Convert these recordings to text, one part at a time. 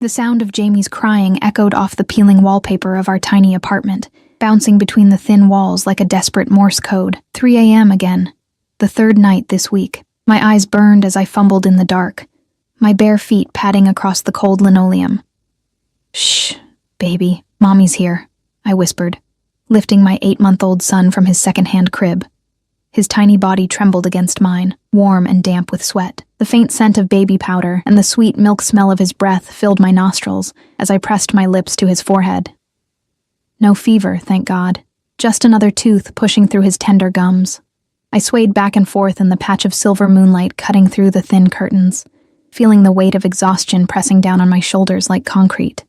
The sound of Jamie's crying echoed off the peeling wallpaper of our tiny apartment, bouncing between the thin walls like a desperate Morse code. 3 a.m. again. The third night this week. My eyes burned as I fumbled in the dark, my bare feet padding across the cold linoleum. "Shh, baby, Mommy's here," I whispered, lifting my 8-month-old son from his second-hand crib. His tiny body trembled against mine, warm and damp with sweat. The faint scent of baby powder and the sweet milk smell of his breath filled my nostrils as I pressed my lips to his forehead. No fever, thank God. Just another tooth pushing through his tender gums. I swayed back and forth in the patch of silver moonlight cutting through the thin curtains, feeling the weight of exhaustion pressing down on my shoulders like concrete.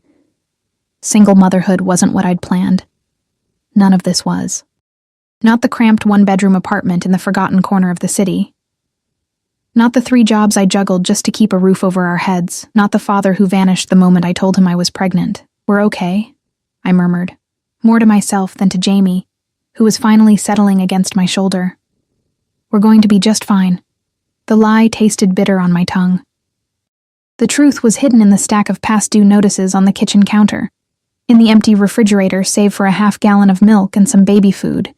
Single motherhood wasn't what I'd planned. None of this was. Not the cramped one-bedroom apartment in the forgotten corner of the city. Not the 3 jobs I juggled just to keep a roof over our heads. Not the father who vanished the moment I told him I was pregnant. "We're okay," I murmured, more to myself than to Jamie, who was finally settling against my shoulder. "We're going to be just fine." The lie tasted bitter on my tongue. The truth was hidden in the stack of past-due notices on the kitchen counter, in the empty refrigerator save for a half-gallon of milk and some baby food,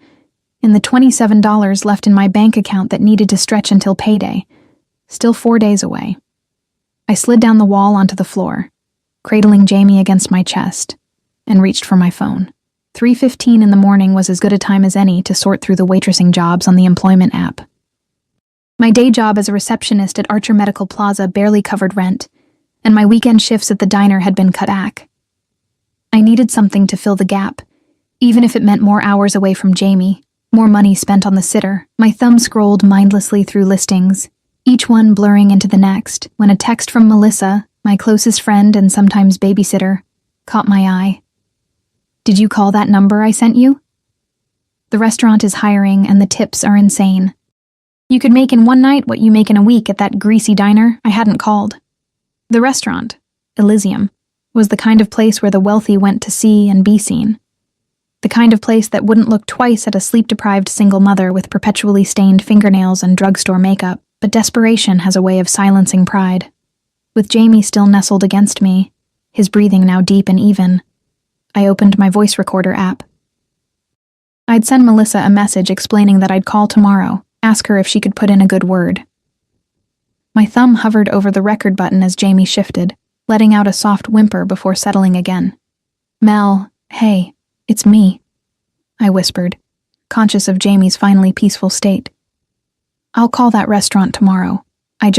in the $27 left in my bank account that needed to stretch until payday, still 4 days away. I slid down the wall onto the floor, cradling Jamie against my chest, and reached for my phone. 3:15 in the morning was as good a time as any to sort through the waitressing jobs on the employment app. My day job as a receptionist at Archer Medical Plaza barely covered rent, and my weekend shifts at the diner had been cut back. I needed something to fill the gap, even if it meant more hours away from Jamie, more money spent on the sitter. My thumb scrolled mindlessly through listings, each one blurring into the next, when a text from Melissa, my closest friend and sometimes babysitter, caught my eye. "Did you call that number I sent you? The restaurant is hiring and the tips are insane. You could make in one night what you make in a week at that greasy diner." I hadn't called. The restaurant, Elysium, was the kind of place where the wealthy went to see and be seen. The kind of place that wouldn't look twice at a sleep-deprived single mother with perpetually stained fingernails and drugstore makeup, but desperation has a way of silencing pride. With Jamie still nestled against me, his breathing now deep and even, I opened my voice recorder app. I'd send Melissa a message explaining that I'd call tomorrow, ask her if she could put in a good word. My thumb hovered over the record button as Jamie shifted, letting out a soft whimper before settling again. "Mel, hey, it's me," I whispered, conscious of Jamie's finally peaceful state. "I'll call that restaurant tomorrow. I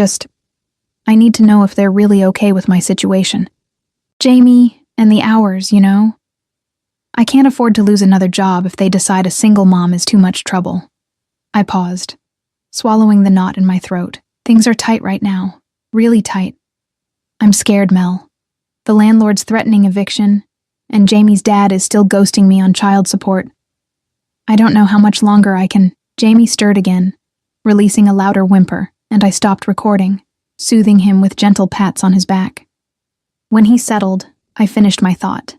need to know if they're really okay with my situation. Jamie, and the hours, you know? I can't afford to lose another job if they decide a single mom is too much trouble." I paused, swallowing the knot in my throat. Things are tight right now, really tight. I'm scared, Mel. The landlord's threatening eviction, and Jamie's dad is still ghosting me on child support. I don't know how much longer I can. Jamie stirred again, releasing a louder whimper, and I stopped recording, soothing him with gentle pats on his back. When he settled, I finished my thought.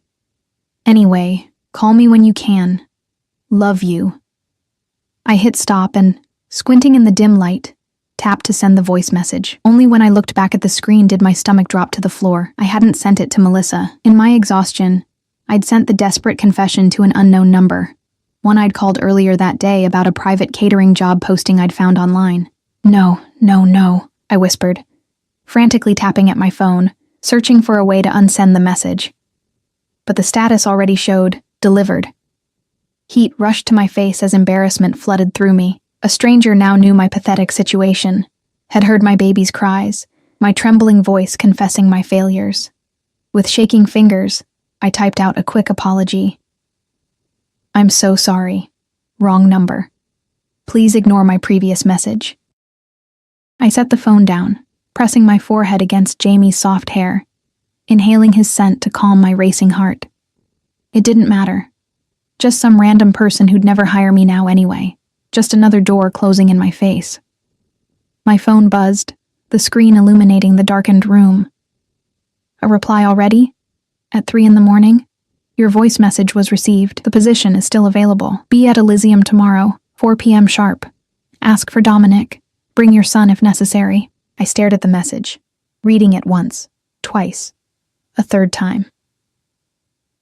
"Anyway, call me when you can. Love you." I hit stop and, squinting in the dim light, tapped to send the voice message. Only when I looked back at the screen did my stomach drop to the floor. I hadn't sent it to Melissa. In my exhaustion, I'd sent the desperate confession to an unknown number, one I'd called earlier that day about a private catering job posting I'd found online. No, I whispered, frantically tapping at my phone, searching for a way to unsend the message. But the status already showed, delivered. Heat rushed to my face as embarrassment flooded through me. A stranger now knew my pathetic situation, had heard my baby's cries, my trembling voice confessing my failures. With shaking fingers, I typed out a quick apology. "I'm so sorry. Wrong number. Please ignore my previous message." I set the phone down, pressing my forehead against Jamie's soft hair, inhaling his scent to calm my racing heart. It didn't matter. Just some random person who'd never hire me now anyway. Just another door closing in my face. My phone buzzed, the screen illuminating the darkened room. "A reply already? At 3 a.m? Your voice message was received. The position is still available. Be at Elysium tomorrow, 4 p.m. sharp. Ask for Dominic. Bring your son if necessary." I stared at the message, reading it once, twice, a third time.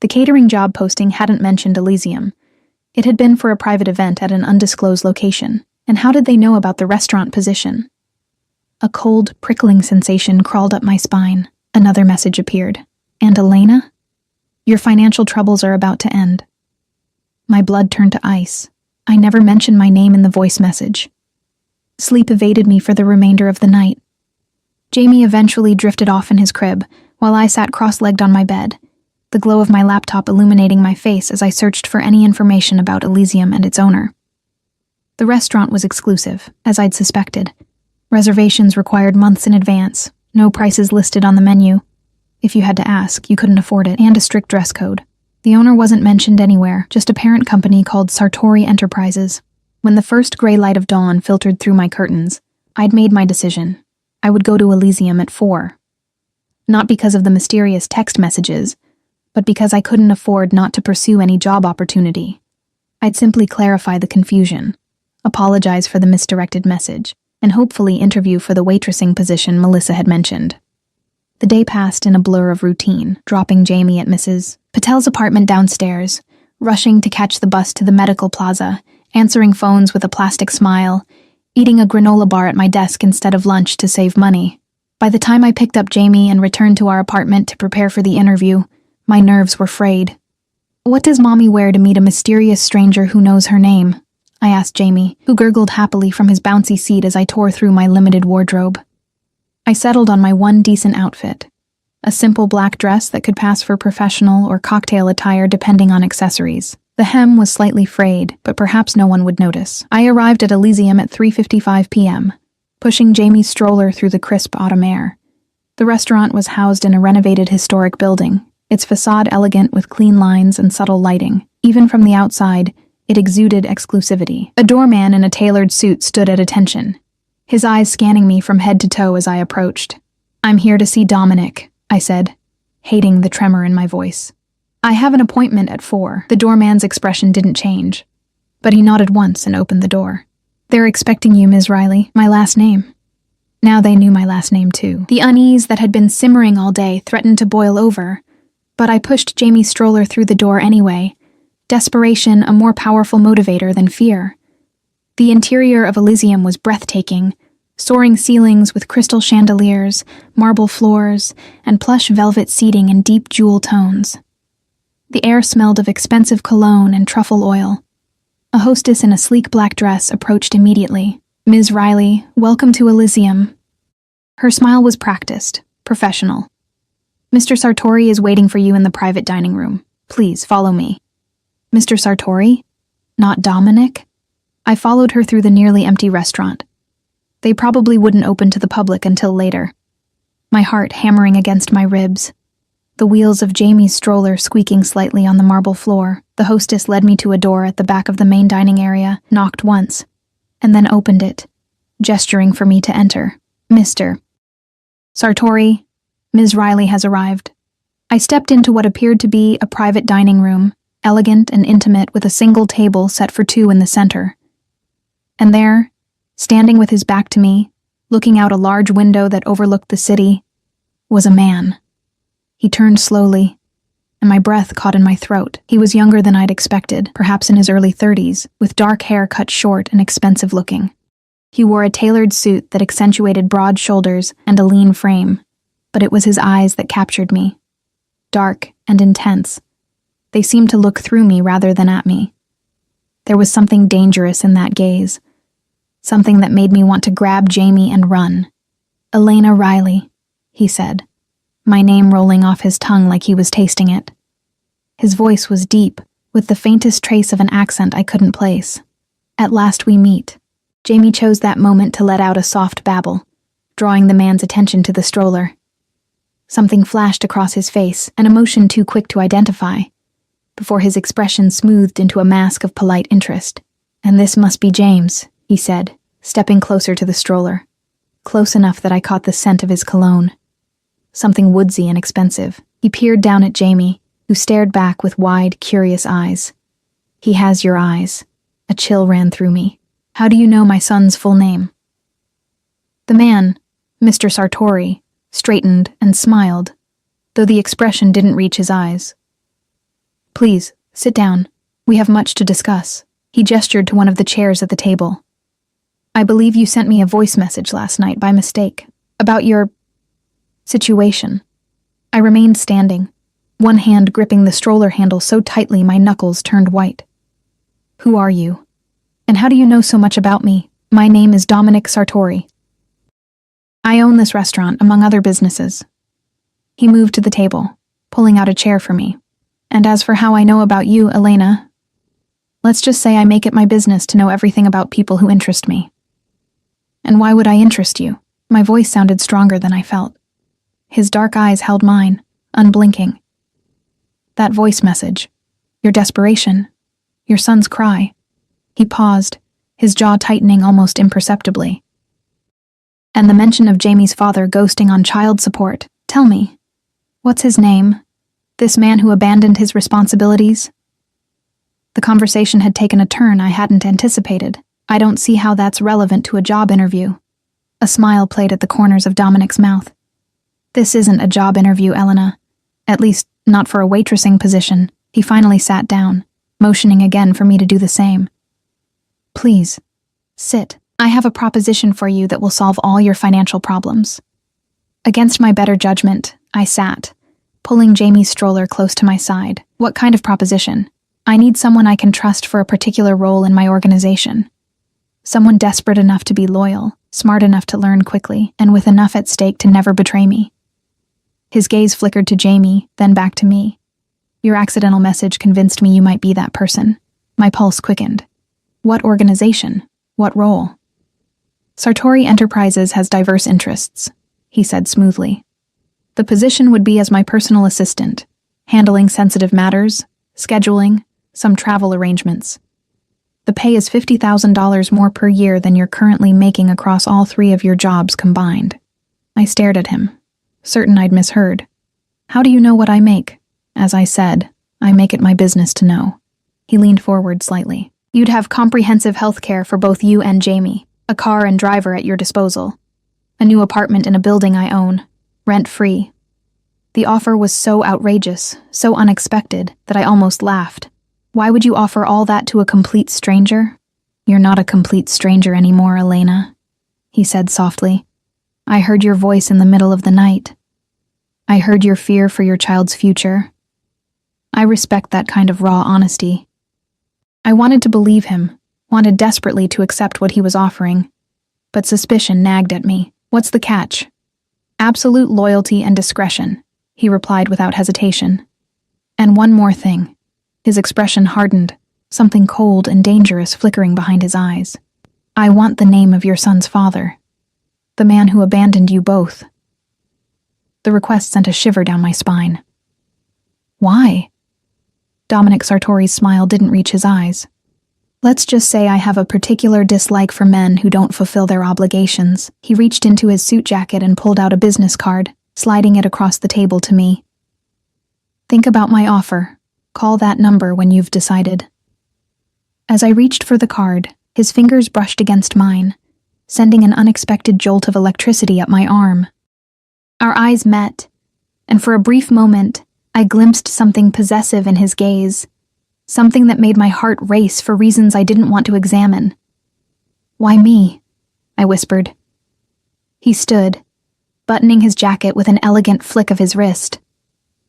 The catering job posting hadn't mentioned Elysium. It had been for a private event at an undisclosed location, and how did they know about the restaurant position? A cold, prickling sensation crawled up my spine. Another message appeared. And Elena? Your financial troubles are about to end. My blood turned to ice. I never mentioned my name in the voice message. Sleep evaded me for the remainder of the night. Jamie eventually drifted off in his crib, while I sat cross-legged on my bed, the glow of my laptop illuminating my face as I searched for any information about Elysium and its owner. The restaurant was exclusive, as I'd suspected. Reservations required months in advance, no prices listed on the menu. If you had to ask, you couldn't afford it, and a strict dress code. The owner wasn't mentioned anywhere, just a parent company called Sartori Enterprises. When the first gray light of dawn filtered through my curtains, I'd made my decision. I would go to Elysium at 4. Not because of the mysterious text messages, but because I couldn't afford not to pursue any job opportunity. I'd simply clarify the confusion, apologize for the misdirected message, and hopefully interview for the waitressing position Melissa had mentioned. The day passed in a blur of routine, dropping Jamie at Mrs. Patel's apartment downstairs, rushing to catch the bus to the medical plaza, answering phones with a plastic smile, eating a granola bar at my desk instead of lunch to save money. By the time I picked up Jamie and returned to our apartment to prepare for the interview, my nerves were frayed. What does Mommy wear to meet a mysterious stranger who knows her name? I asked Jamie, who gurgled happily from his bouncy seat as I tore through my limited wardrobe. I settled on my one decent outfit, a simple black dress that could pass for professional or cocktail attire depending on accessories. The hem was slightly frayed, but perhaps no one would notice. I arrived at Elysium at 3:55 p.m., pushing Jamie's stroller through the crisp autumn air. The restaurant was housed in a renovated historic building, its facade elegant with clean lines and subtle lighting. Even from the outside, it exuded exclusivity. A doorman in a tailored suit stood at attention, his eyes scanning me from head to toe as I approached. "I'm here to see Dominic," I said, hating the tremor in my voice. "I have an appointment at 4. The doorman's expression didn't change, but he nodded once and opened the door. "They're expecting you, Ms. Riley, my last name." Now they knew my last name too. The unease that had been simmering all day threatened to boil over, but I pushed Jamie's stroller through the door anyway, desperation a more powerful motivator than fear. The interior of Elysium was breathtaking, soaring ceilings with crystal chandeliers, marble floors, and plush velvet seating in deep jewel tones. The air smelled of expensive cologne and truffle oil. A hostess in a sleek black dress approached immediately. "Ms. Riley, welcome to Elysium." Her smile was practiced, professional. "Mr. Sartori is waiting for you in the private dining room. Please follow me." Mr. Sartori? Not Dominic? I followed her through the nearly empty restaurant. They probably wouldn't open to the public until later. My heart hammering against my ribs. The wheels of Jamie's stroller squeaking slightly on the marble floor. The hostess led me to a door at the back of the main dining area, knocked once, and then opened it, gesturing for me to enter. "Mr. Sartori, Ms. Riley has arrived." I stepped into what appeared to be a private dining room, elegant and intimate with a single table set for 2 in the center. And there, standing with his back to me, looking out a large window that overlooked the city, was a man. He turned slowly, and my breath caught in my throat. He was younger than I'd expected, perhaps in his early 30s, with dark hair cut short and expensive looking. He wore a tailored suit that accentuated broad shoulders and a lean frame, but it was his eyes that captured me. Dark and intense. They seemed to look through me rather than at me. There was something dangerous in that gaze, something that made me want to grab Jamie and run. "Elena Riley," he said, my name rolling off his tongue like he was tasting it. His voice was deep, with the faintest trace of an accent I couldn't place. "At last we meet." Jamie chose that moment to let out a soft babble, drawing the man's attention to the stroller. Something flashed across his face, an emotion too quick to identify, before his expression smoothed into a mask of polite interest. "And this must be James," he said, stepping closer to the stroller, close enough that I caught the scent of his cologne. Something woodsy and expensive. He peered down at Jamie, who stared back with wide, curious eyes. "He has your eyes." A chill ran through me. "How do you know my son's full name?" The man, Mr. Sartori, straightened and smiled. though the expression didn't reach his eyes. "Please, sit down. We have much to discuss." He gestured to one of the chairs at the table. "I believe you sent me a voice message last night by mistake about your situation." I remained standing, one hand gripping the stroller handle so tightly my knuckles turned white. "Who are you? And how do you know so much about me? My name is Dominic Sartori. I own this restaurant, among other businesses." He moved to the table, pulling out a chair for me. "And as for how I know about you, Elena, let's just say I make it my business to know everything about people who interest me." "And why would I interest you?" My voice sounded stronger than I felt. His dark eyes held mine, unblinking. "That voice message, your desperation, your son's cry." He paused, his jaw tightening almost imperceptibly. "And the mention of Jamie's father ghosting on child support. Tell me, what's his name? This man who abandoned his responsibilities?" The conversation had taken a turn I hadn't anticipated. "I don't see how that's relevant to a job interview." A smile played at the corners of Dominic's mouth. "This isn't a job interview, Elena. At least, not for a waitressing position." He finally sat down, motioning again for me to do the same. "Please, sit. I have a proposition for you that will solve all your financial problems." Against my better judgment, I sat, pulling Jamie's stroller close to my side. "What kind of proposition?" "I need someone I can trust for a particular role in my organization. Someone desperate enough to be loyal, smart enough to learn quickly, and with enough at stake to never betray me." His gaze flickered to Jamie, then back to me. "Your accidental message convinced me you might be that person." My pulse quickened. "What organization? What role?" "Sartori Enterprises has diverse interests," he said smoothly. "The position would be as my personal assistant, handling sensitive matters, scheduling, some travel arrangements. The pay is $50,000 more per year than you're currently making across all three of your jobs combined." I stared at him, certain I'd misheard. "How do you know what I make?" "As I said, I make it my business to know." He leaned forward slightly. "You'd have comprehensive health care for both you and Jamie, a car and driver at your disposal, a new apartment in a building I own, rent-free." The offer was so outrageous, so unexpected, that I almost laughed. "Why would you offer all that to a complete stranger?" "You're not a complete stranger anymore, Elena," he said softly. "I heard your voice in the middle of the night. I heard your fear for your child's future. I respect that kind of raw honesty." I wanted to believe him, wanted desperately to accept what he was offering, but suspicion nagged at me. "What's the catch?" "Absolute loyalty and discretion," he replied without hesitation. "And one more thing." His expression hardened, something cold and dangerous flickering behind his eyes. "I want the name of your son's father, the man who abandoned you both." The request sent a shiver down my spine. "Why?" Dominic Sartori's smile didn't reach his eyes. "Let's just say I have a particular dislike for men who don't fulfill their obligations." He reached into his suit jacket and pulled out a business card, sliding it across the table to me. "Think about my offer. Call that number when you've decided." As I reached for the card, his fingers brushed against mine, sending an unexpected jolt of electricity up my arm. Our eyes met, and for a brief moment, I glimpsed something possessive in his gaze, something that made my heart race for reasons I didn't want to examine. "Why me?" I whispered. He stood, buttoning his jacket with an elegant flick of his wrist.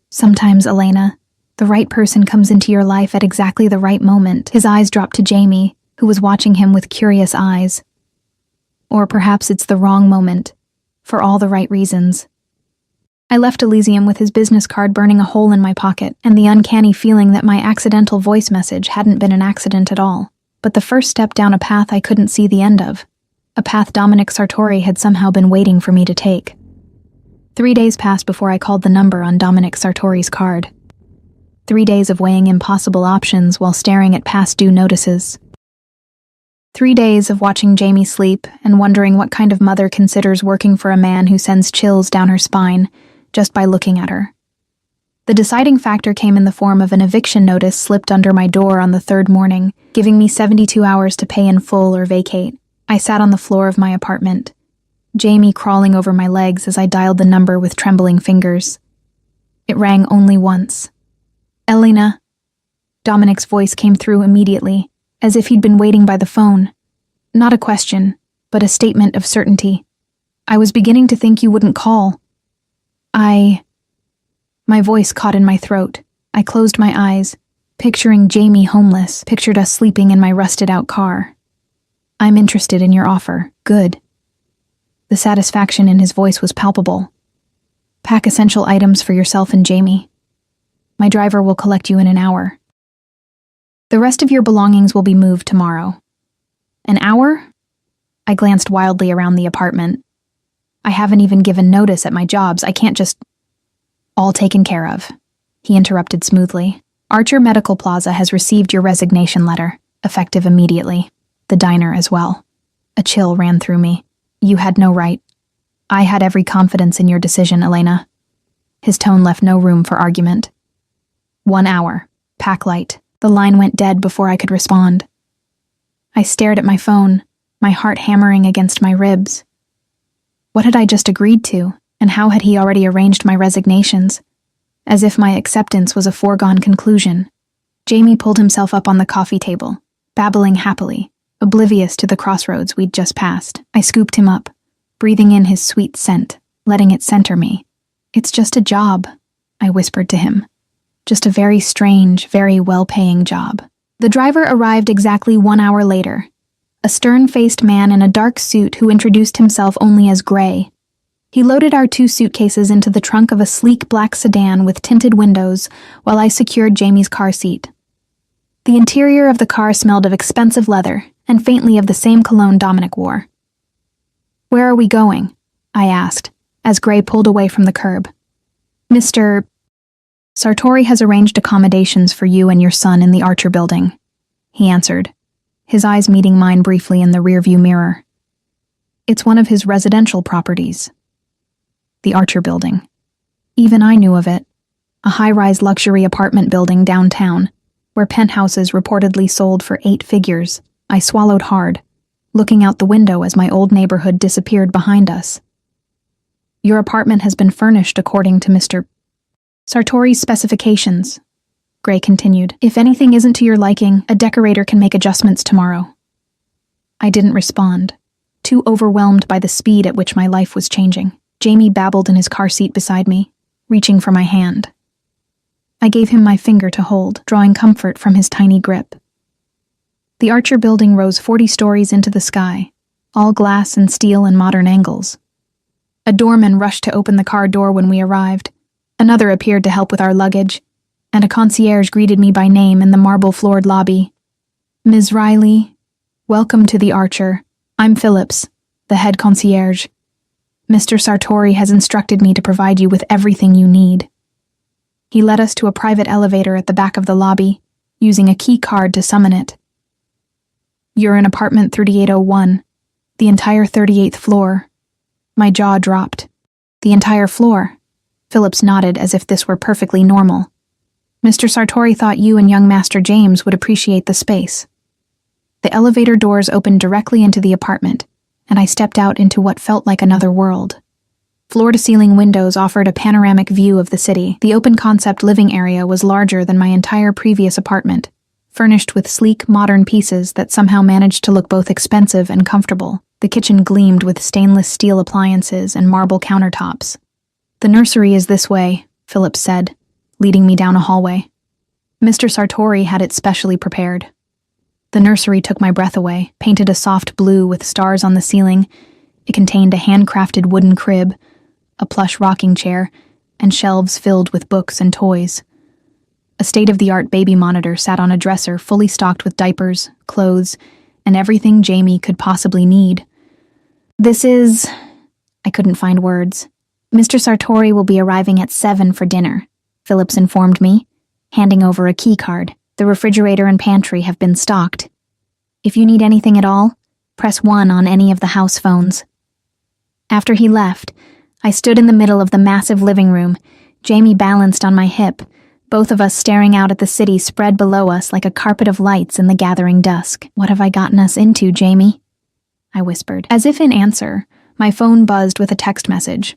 "Sometimes, Elena, the right person comes into your life at exactly the right moment." His eyes dropped to Jamie, who was watching him with curious eyes. "Or perhaps it's the wrong moment, for all the right reasons." I left Elysium with his business card burning a hole in my pocket and the uncanny feeling that my accidental voice message hadn't been an accident at all, but the first step down a path I couldn't see the end of, a path Dominic Sartori had somehow been waiting for me to take. 3 days passed before I called the number on Dominic Sartori's card. 3 days of weighing impossible options while staring at past due notices. 3 days of watching Jamie sleep and wondering what kind of mother considers working for a man who sends chills down her spine just by looking at her. The deciding factor came in the form of an eviction notice slipped under my door on the 3rd morning, giving me 72 hours to pay in full or vacate. I sat on the floor of my apartment, Jamie crawling over my legs as I dialed the number with trembling fingers. It rang only once. "Elena." Dominic's voice came through immediately, as if he'd been waiting by the phone. Not a question, but a statement of certainty. "I was beginning to think you wouldn't call." My voice caught in my throat. I closed my eyes, picturing Jamie homeless, pictured us sleeping in my rusted-out car. "I'm interested in your offer. Good." The satisfaction in his voice was palpable. "Pack essential items for yourself and Jamie. My driver will collect you in an hour. The rest of your belongings will be moved tomorrow." "An hour?" I glanced wildly around the apartment. "I haven't even given notice at my jobs. I can't just—" "All taken care of," he interrupted smoothly. "Archer Medical Plaza has received your resignation letter, effective immediately. The diner as well." A chill ran through me. "You had no right." "I had every confidence in your decision, Elena." His tone left no room for argument. 1 hour. Pack light. The line went dead before I could respond. I stared at my phone, my heart hammering against my ribs. What had I just agreed to, and how had he already arranged my resignations? As if my acceptance was a foregone conclusion. Jamie pulled himself up on the coffee table, babbling happily, oblivious to the crossroads we'd just passed. I scooped him up, breathing in his sweet scent, letting it center me. "It's just a job," I whispered to him. "Just a very strange, very well-paying job." The driver arrived exactly 1 hour later, a stern-faced man in a dark suit who introduced himself only as Gray. He loaded our 2 suitcases into the trunk of a sleek black sedan with tinted windows while I secured Jamie's car seat. The interior of the car smelled of expensive leather and faintly of the same cologne Dominic wore. "Where are we going?" I asked, as Gray pulled away from the curb. "Mr. Sartori has arranged accommodations for you and your son in the Archer building," he answered, his eyes meeting mine briefly in the rearview mirror. "It's one of his residential properties." The Archer building. Even I knew of it. A high-rise luxury apartment building downtown, where penthouses reportedly sold for 8 figures. I swallowed hard, looking out the window as my old neighborhood disappeared behind us. "Your apartment has been furnished according to Mr. Sartori's specifications," Gray continued. "If anything isn't to your liking, a decorator can make adjustments tomorrow." I didn't respond, too overwhelmed by the speed at which my life was changing. Jamie babbled in his car seat beside me, reaching for my hand. I gave him my finger to hold, drawing comfort from his tiny grip. The Archer building rose 40 stories into the sky, all glass and steel and modern angles. A doorman rushed to open the car door when we arrived. Another appeared to help with our luggage, and a concierge greeted me by name in the marble-floored lobby. "Ms. Riley, welcome to the Archer. I'm Phillips, the head concierge. Mr. Sartori has instructed me to provide you with everything you need." He led us to a private elevator at the back of the lobby, using a key card to summon it. "You're in apartment 3801, the entire 38th floor." My jaw dropped. "The entire floor?" Phillips nodded as if this were perfectly normal. "Mr. Sartori thought you and young Master James would appreciate the space." The elevator doors opened directly into the apartment, and I stepped out into what felt like another world. Floor-to-ceiling windows offered a panoramic view of the city. The open-concept living area was larger than my entire previous apartment, furnished with sleek, modern pieces that somehow managed to look both expensive and comfortable. The kitchen gleamed with stainless steel appliances and marble countertops. "The nursery is this way," Phillips said, leading me down a hallway. Mr. Sartori had it specially prepared. The nursery took my breath away, painted a soft blue with stars on the ceiling. It contained a handcrafted wooden crib, a plush rocking chair, and shelves filled with books and toys. A state-of-the-art baby monitor sat on a dresser fully stocked with diapers, clothes, and everything Jamie could possibly need. "This is—" I couldn't find words. "Mr. Sartori will be arriving at 7 for dinner," Phillips informed me, handing over a key card. "The refrigerator and pantry have been stocked. If you need anything at all, press 1 on any of the house phones." After he left, I stood in the middle of the massive living room, Jamie balanced on my hip, both of us staring out at the city spread below us like a carpet of lights in the gathering dusk. "What have I gotten us into, Jamie?" I whispered. As if in answer, my phone buzzed with a text message.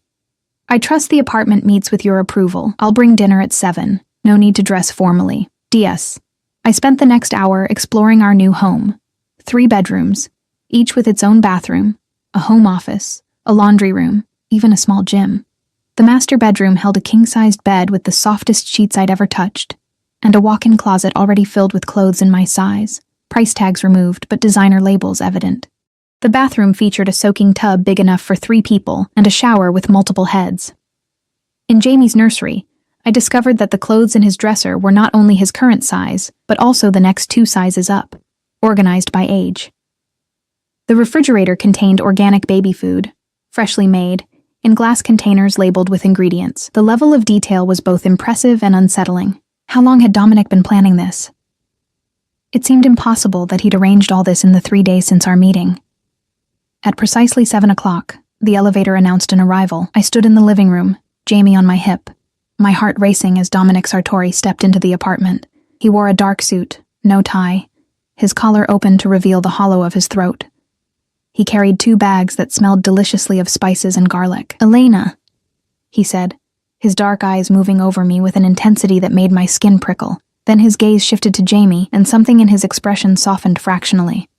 I trust the apartment meets with your approval. I'll bring dinner at 7. No need to dress formally. DS. I spent the next hour exploring our new home. 3 bedrooms, each with its own bathroom, a home office, a laundry room, even a small gym. The master bedroom held a king-sized bed with the softest sheets I'd ever touched, and a walk-in closet already filled with clothes in my size, price tags removed but designer labels evident. The bathroom featured a soaking tub big enough for 3 people and a shower with multiple heads. In Jamie's nursery, I discovered that the clothes in his dresser were not only his current size, but also the next 2 sizes up, organized by age. The refrigerator contained organic baby food, freshly made, in glass containers labeled with ingredients. The level of detail was both impressive and unsettling. How long had Dominic been planning this? It seemed impossible that he'd arranged all this in the 3 days since our meeting. At precisely 7 o'clock, the elevator announced an arrival. I stood in the living room, Jamie on my hip, my heart racing as Dominic Sartori stepped into the apartment. He wore a dark suit, no tie, his collar open to reveal the hollow of his throat. He carried 2 bags that smelled deliciously of spices and garlic. "Elena," he said, his dark eyes moving over me with an intensity that made my skin prickle. Then his gaze shifted to Jamie, and something in his expression softened fractionally.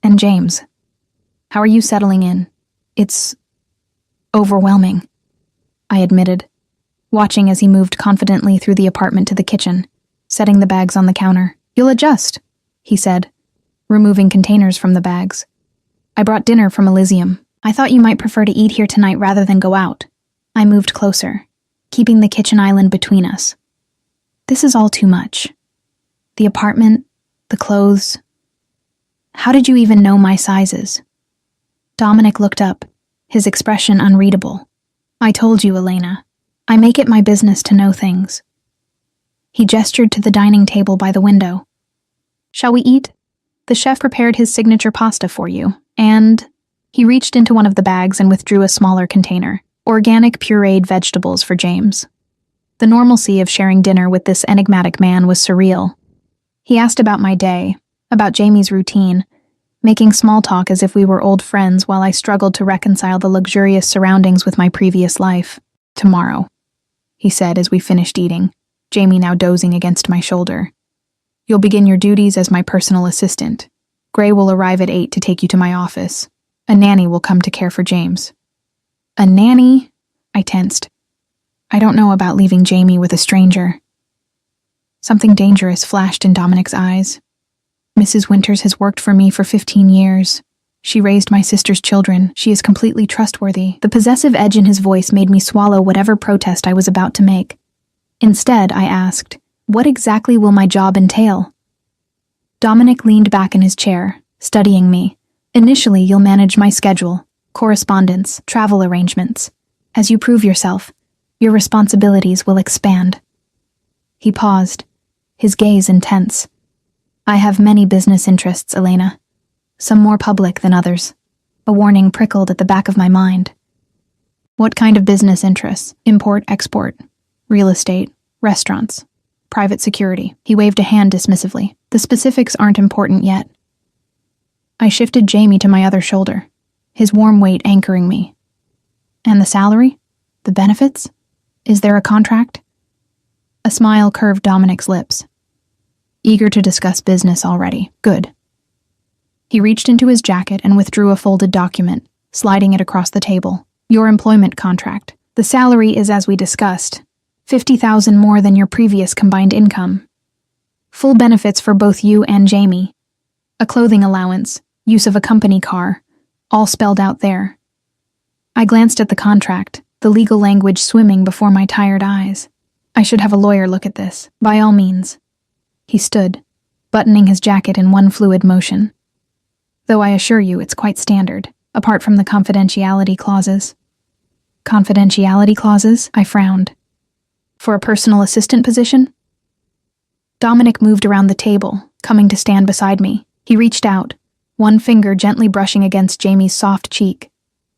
"And James, how are you settling in?" "It's overwhelming," I admitted, watching as he moved confidently through the apartment to the kitchen, setting the bags on the counter. "You'll adjust," he said, removing containers from the bags. "I brought dinner from Elysium. I thought you might prefer to eat here tonight rather than go out." I moved closer, keeping the kitchen island between us. This is all too much. The apartment, the clothes. How did you even know my sizes? Dominic looked up, his expression unreadable. "I told you, Elena. I make it my business to know things." He gestured to the dining table by the window. "Shall we eat? The chef prepared his signature pasta for you, and..." He reached into one of the bags and withdrew a smaller container. Organic pureed vegetables for James. The normalcy of sharing dinner with this enigmatic man was surreal. He asked about my day, about Jamie's routine, making small talk as if we were old friends while I struggled to reconcile the luxurious surroundings with my previous life. "Tomorrow," he said as we finished eating, Jamie now dozing against my shoulder. "You'll begin your duties as my personal assistant. Gray will arrive at 8 to take you to my office. A nanny will come to care for James." "A nanny?" I tensed. I don't know about leaving Jamie with a stranger. Something dangerous flashed in Dominic's eyes. "Mrs. Winters has worked for me for 15 years. She raised my sister's children. She is completely trustworthy." The possessive edge in his voice made me swallow whatever protest I was about to make. Instead, I asked, "What exactly will my job entail?" Dominic leaned back in his chair, studying me. "Initially, you'll manage my schedule, correspondence, travel arrangements. As you prove yourself, your responsibilities will expand." He paused, his gaze intense. "I have many business interests, Elena. Some more public than others." A warning prickled at the back of my mind. "What kind of business interests? Import, export, real estate, restaurants, private security?" He waved a hand dismissively. "The specifics aren't important yet." I shifted Jamie to my other shoulder, his warm weight anchoring me. "And the salary? The benefits? Is there a contract?" A smile curved Dominic's lips. "Eager to discuss business already. Good." He reached into his jacket and withdrew a folded document, sliding it across the table. "Your employment contract. The salary is as we discussed, $50,000 more than your previous combined income. Full benefits for both you and Jamie. A clothing allowance, use of a company car, all spelled out there." I glanced at the contract, the legal language swimming before my tired eyes. "I should have a lawyer look at this, by all means." He stood, buttoning his jacket in one fluid motion. "Though I assure you it's quite standard, apart from the confidentiality clauses." "Confidentiality clauses?" I frowned. "For a personal assistant position?" Dominic moved around the table, coming to stand beside me. He reached out, one finger gently brushing against Jamie's soft cheek.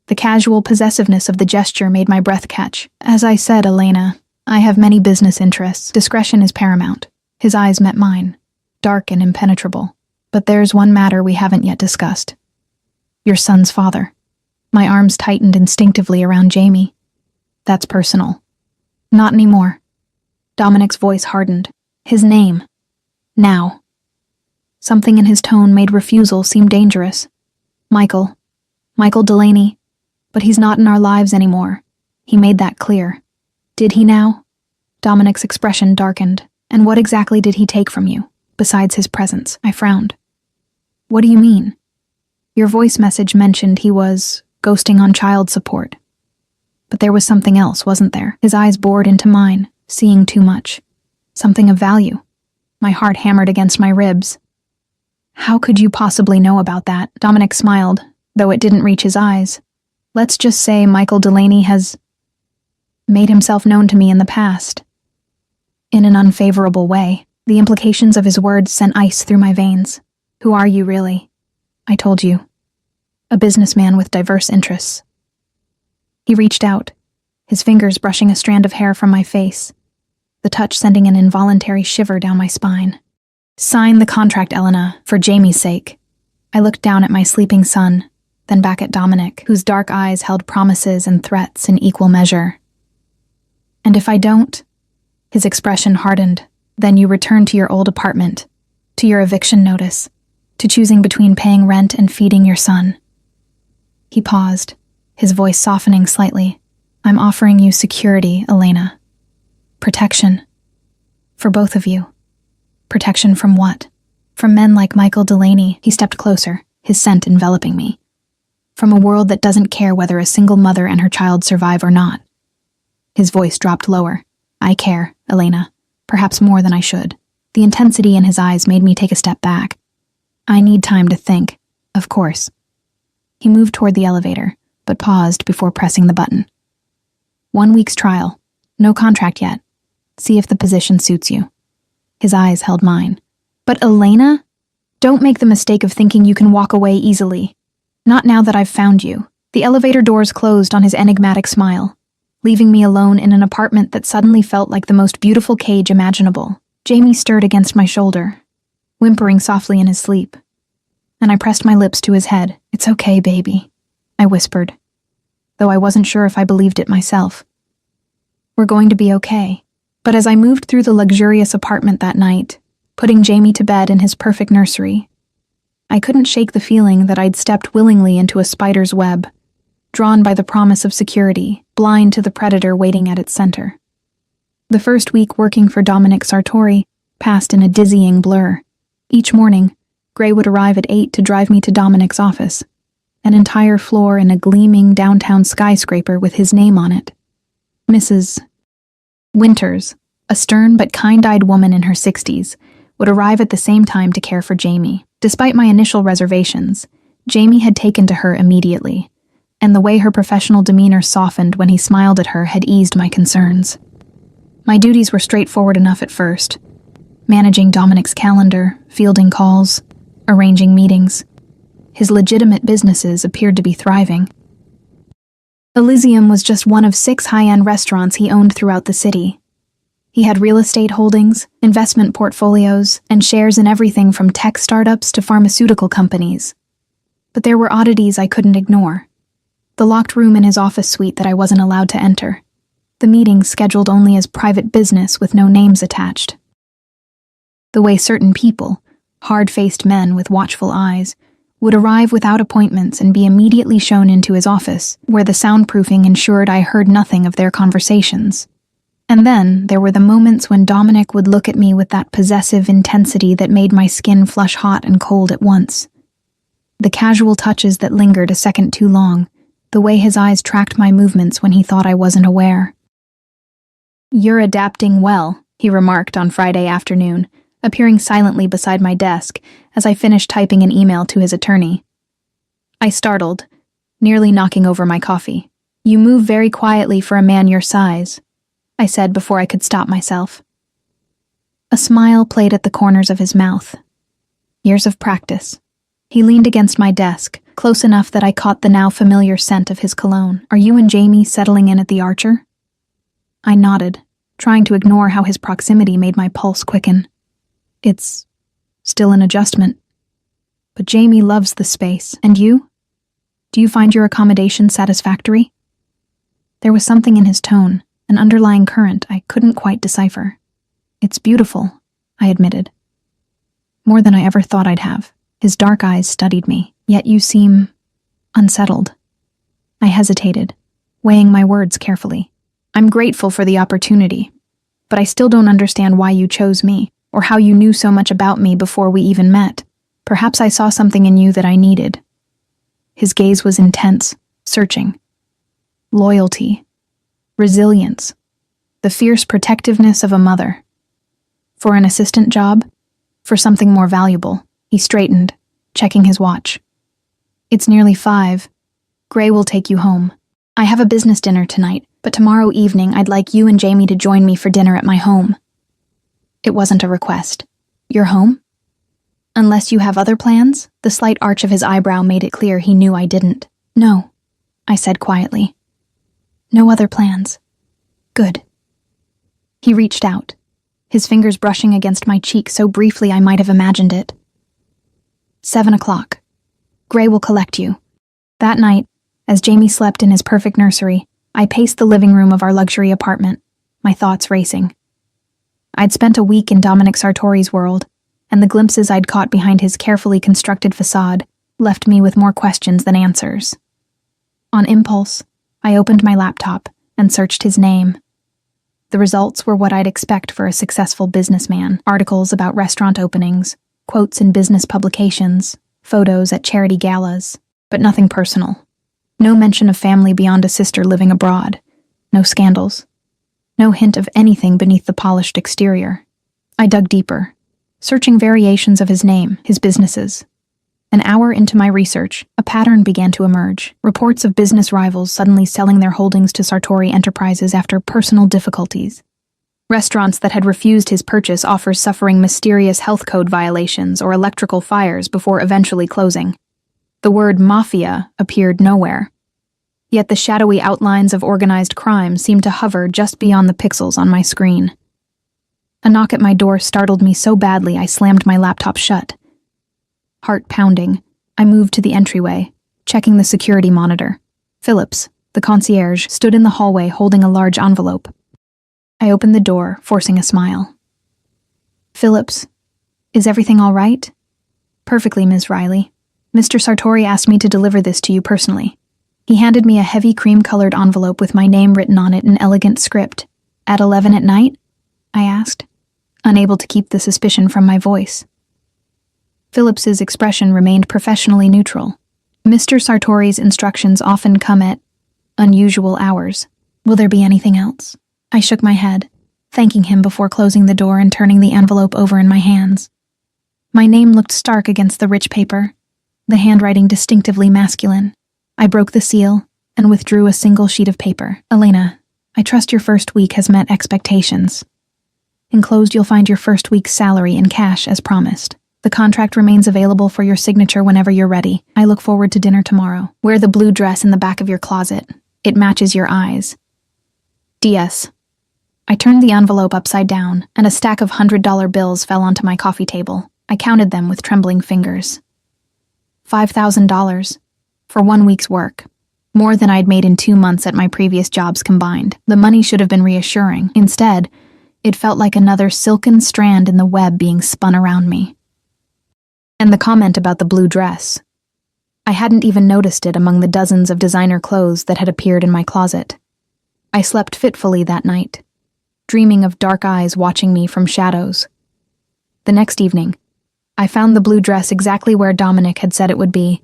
The casual possessiveness of the gesture made my breath catch. "As I said, Elena, I have many business interests. Discretion is paramount." His eyes met mine, dark and impenetrable. "But there's one matter we haven't yet discussed. Your son's father." My arms tightened instinctively around Jamie. That's personal. Not anymore. Dominic's voice hardened. His name. Now. Something in his tone made refusal seem dangerous. Michael Delaney. But he's not in our lives anymore. He made that clear. Did he now? Dominic's expression darkened. And what exactly did he take from you, besides his presence? I frowned. What do you mean? Your voice message mentioned he was ghosting on child support. But there was something else, wasn't there? His eyes bored into mine, seeing too much. Something of value. My heart hammered against my ribs. How could you possibly know about that? Dominic smiled, though it didn't reach his eyes. Let's just say Michael Delaney has made himself known to me in the past. In an unfavorable way. The implications of his words sent ice through my veins. Who are you, really? I told you. A businessman with diverse interests. He reached out, his fingers brushing a strand of hair from my face, the touch sending an involuntary shiver down my spine. Sign the contract, Elena, for Jamie's sake. I looked down at my sleeping son, then back at Dominic, whose dark eyes held promises and threats in equal measure. And if I don't? His expression hardened. Then you return to your old apartment, to your eviction notice, to choosing between paying rent and feeding your son. He paused, his voice softening slightly. I'm offering you security, Elena. Protection. For both of you. Protection from what? From men like Michael Delaney. He stepped closer, his scent enveloping me. From a world that doesn't care whether a single mother and her child survive or not. His voice dropped lower. I care, Elena. Perhaps more than I should. The intensity in his eyes made me take a step back. I need time to think, of course. He moved toward the elevator, but paused before pressing the button. 1 week's trial. No contract yet. See if the position suits you. His eyes held mine. But Elena? Don't make the mistake of thinking you can walk away easily. Not now that I've found you. The elevator doors closed on his enigmatic smile, leaving me alone in an apartment that suddenly felt like the most beautiful cage imaginable. Jamie stirred against my shoulder, whimpering softly in his sleep, and I pressed my lips to his head. It's okay, baby, I whispered, though I wasn't sure if I believed it myself. We're going to be okay. But as I moved through the luxurious apartment that night, putting Jamie to bed in his perfect nursery, I couldn't shake the feeling that I'd stepped willingly into a spider's web, drawn by the promise of security, blind to the predator waiting at its center. The first week working for Dominic Sartori passed in a dizzying blur. Each morning, Gray would arrive at 8 to drive me to Dominic's office, an entire floor in a gleaming downtown skyscraper with his name on it. Mrs. Winters, a stern but kind-eyed woman in her 60s, would arrive at the same time to care for Jamie. Despite my initial reservations, Jamie had taken to her immediately, and the way her professional demeanor softened when he smiled at her had eased my concerns. My duties were straightforward enough at first, managing Dominic's calendar, fielding calls, arranging meetings. His legitimate businesses appeared to be thriving. Elysium was just one of 6 high-end restaurants he owned throughout the city. He had real estate holdings, investment portfolios, and shares in everything from tech startups to pharmaceutical companies. But there were oddities I couldn't ignore. The locked room in his office suite that I wasn't allowed to enter. The meetings scheduled only as private business with no names attached. The way certain people, hard-faced men with watchful eyes, would arrive without appointments and be immediately shown into his office, where the soundproofing ensured I heard nothing of their conversations. And then there were the moments when Dominic would look at me with that possessive intensity that made my skin flush hot and cold at once. The casual touches that lingered a second too long, the way his eyes tracked my movements when he thought I wasn't aware. "You're adapting well," he remarked on Friday afternoon, appearing silently beside my desk as I finished typing an email to his attorney. I startled, nearly knocking over my coffee. "You move very quietly for a man your size," I said before I could stop myself. A smile played at the corners of his mouth. Years of practice. He leaned against my desk, close enough that I caught the now familiar scent of his cologne. "Are you and Jamie settling in at the Archer?" I nodded, trying to ignore how his proximity made my pulse quicken. "It's still an adjustment. But Jamie loves the space. And you? Do you find your accommodation satisfactory?" There was something in his tone, an underlying current I couldn't quite decipher. "It's beautiful," I admitted. More than I ever thought I'd have. His dark eyes studied me. "Yet you seem unsettled." I hesitated, weighing my words carefully. "I'm grateful for the opportunity, but I still don't understand why you chose me, or how you knew so much about me before we even met. Perhaps I saw something in you that I needed." His gaze was intense, searching. Loyalty, resilience, the fierce protectiveness of a mother. For an assistant job? For something more valuable? He straightened, checking his watch. "It's nearly 5. Gray will take you home. I have a business dinner tonight, but tomorrow evening I'd like you and Jamie to join me for dinner at my home." It wasn't a request. "Your home?" "Unless you have other plans?" The slight arch of his eyebrow made it clear he knew I didn't. "No," I said quietly. "No other plans." "Good." He reached out, his fingers brushing against my cheek so briefly I might have imagined it. 7 o'clock. Gray will collect you. That night, as Jamie slept in his perfect nursery, I paced the living room of our luxury apartment, my thoughts racing. I'd spent a week in Dominic Sartori's world, and the glimpses I'd caught behind his carefully constructed facade left me with more questions than answers. On impulse, I opened my laptop and searched his name. The results were what I'd expect for a successful businessman: articles about restaurant openings, quotes in business publications, photos at charity galas, but nothing personal. No mention of family beyond a sister living abroad. No scandals. No hint of anything beneath the polished exterior. I dug deeper, searching variations of his name, his businesses. An hour into my research, a pattern began to emerge. Reports of business rivals suddenly selling their holdings to Sartori Enterprises after personal difficulties. Restaurants that had refused his purchase offers suffering mysterious health code violations or electrical fires before eventually closing. The word Mafia appeared nowhere. Yet the shadowy outlines of organized crime seemed to hover just beyond the pixels on my screen. A knock at my door startled me so badly I slammed my laptop shut. Heart pounding, I moved to the entryway, checking the security monitor. Phillips, the concierge, stood in the hallway holding a large envelope. I opened the door, forcing a smile. "Phillips, is everything all right?" "Perfectly, Ms. Riley. Mr. Sartori asked me to deliver this to you personally." He handed me a heavy cream-colored envelope with my name written on it in elegant script. "At 11 at night?" I asked, unable to keep the suspicion from my voice. Phillips's expression remained professionally neutral. "Mr. Sartori's instructions often come at unusual hours. Will there be anything else?" I shook my head, thanking him before closing the door and turning the envelope over in my hands. My name looked stark against the rich paper, the handwriting distinctively masculine. I broke the seal and withdrew a single sheet of paper. "Elena, I trust your first week has met expectations. Enclosed you'll find your first week's salary in cash as promised. The contract remains available for your signature whenever you're ready. I look forward to dinner tomorrow. Wear the blue dress in the back of your closet. It matches your eyes. DS." I turned the envelope upside down, and a stack of $100 bills fell onto my coffee table. I counted them with trembling fingers. $5,000 for 1 week's work. More than I'd made in 2 months at my previous jobs combined. The money should have been reassuring. Instead, it felt like another silken strand in the web being spun around me. And the comment about the blue dress. I hadn't even noticed it among the dozens of designer clothes that had appeared in my closet. I slept fitfully that night, dreaming of dark eyes watching me from shadows. The next evening, I found the blue dress exactly where Dominic had said it would be.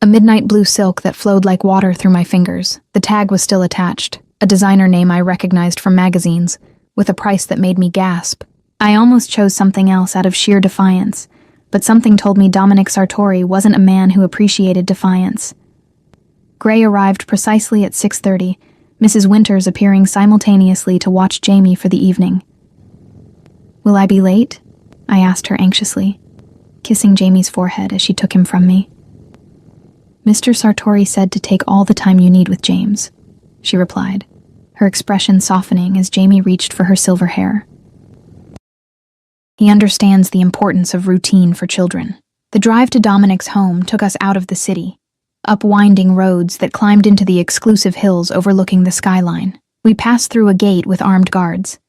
A midnight blue silk that flowed like water through my fingers. The tag was still attached, a designer name I recognized from magazines, with a price that made me gasp. I almost chose something else out of sheer defiance, but something told me Dominic Sartori wasn't a man who appreciated defiance. Gray arrived precisely at 6:30, Mrs. Winters appearing simultaneously to watch Jamie for the evening. "Will I be late?" I asked her anxiously, kissing Jamie's forehead as she took him from me. "Mr. Sartori said to take all the time you need with James," she replied, her expression softening as Jamie reached for her silver hair. "He understands the importance of routine for children." The drive to Dominic's home took us out of the city, up winding roads that climbed into the exclusive hills overlooking the skyline. We passed through a gate with armed guards,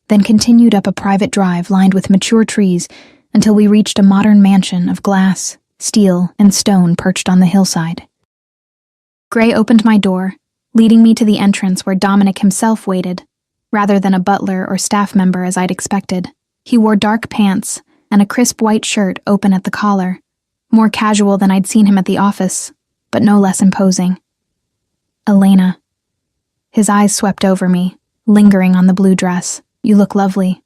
then continued up a private drive lined with mature trees until we reached a modern mansion of glass, steel, and stone perched on the hillside. Gray opened my door, leading me to the entrance where Dominic himself waited, rather than a butler or staff member as I'd expected. He wore dark pants and a crisp white shirt open at the collar, more casual than I'd seen him at the office, but no less imposing. Elena. His eyes swept over me, lingering on the blue dress. You look lovely.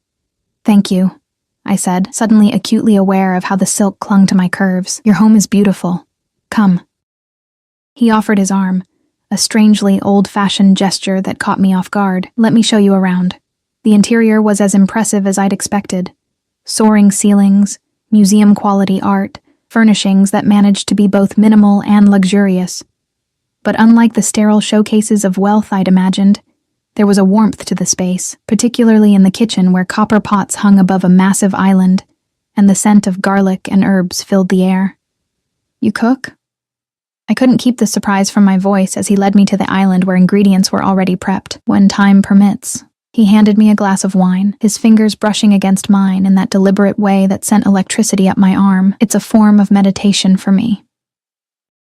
Thank you, I said, suddenly acutely aware of how the silk clung to my curves. Your home is beautiful. Come. He offered his arm, a strangely old-fashioned gesture that caught me off guard. Let me show you around. The interior was as impressive as I'd expected. Soaring ceilings, museum-quality art, furnishings that managed to be both minimal and luxurious. But unlike the sterile showcases of wealth I'd imagined, there was a warmth to the space, particularly in the kitchen where copper pots hung above a massive island, and the scent of garlic and herbs filled the air. You cook? I couldn't keep the surprise from my voice as he led me to the island where ingredients were already prepped. When time permits. He handed me a glass of wine, his fingers brushing against mine in that deliberate way that sent electricity up my arm. It's a form of meditation for me.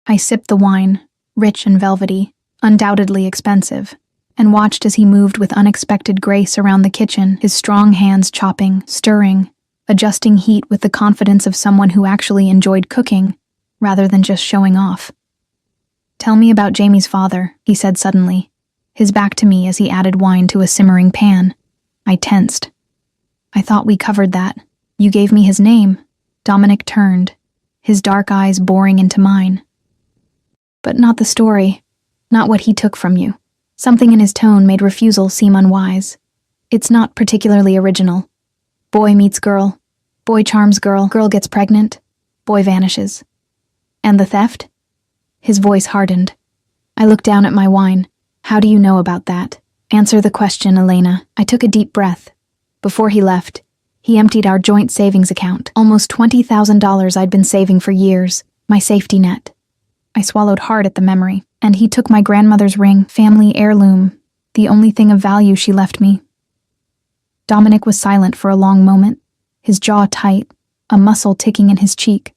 I sipped the wine, rich and velvety, undoubtedly expensive, and watched as he moved with unexpected grace around the kitchen, his strong hands chopping, stirring, adjusting heat with the confidence of someone who actually enjoyed cooking, rather than just showing off. Tell me about Jamie's father, he said suddenly, his back to me as he added wine to a simmering pan. I tensed. I thought we covered that. You gave me his name. Dominic turned, his dark eyes boring into mine. But not the story, not what he took from you. Something in his tone made refusal seem unwise. It's not particularly original. Boy meets girl, boy charms girl, girl gets pregnant, boy vanishes. And the theft? His voice hardened. I looked down at my wine. How do you know about that? Answer the question, Elena. I took a deep breath. Before he left, he emptied our joint savings account, almost $20,000 I'd been saving for years, my safety net. I swallowed hard at the memory, and he took my grandmother's ring, family heirloom, the only thing of value she left me. Dominic was silent for a long moment, his jaw tight, a muscle ticking in his cheek.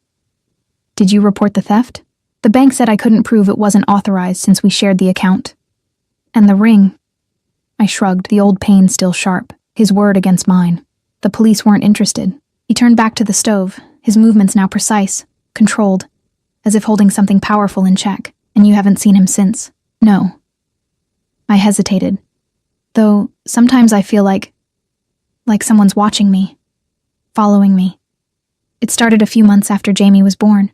Did you report the theft? The bank said I couldn't prove it wasn't authorized since we shared the account. And the ring? I shrugged, the old pain still sharp, his word against mine. The police weren't interested. He turned back to the stove, his movements now precise, controlled, as if holding something powerful in check. And you haven't seen him since? No. I hesitated, though sometimes I feel like someone's watching me, following me. It started a few months after Jamie was born.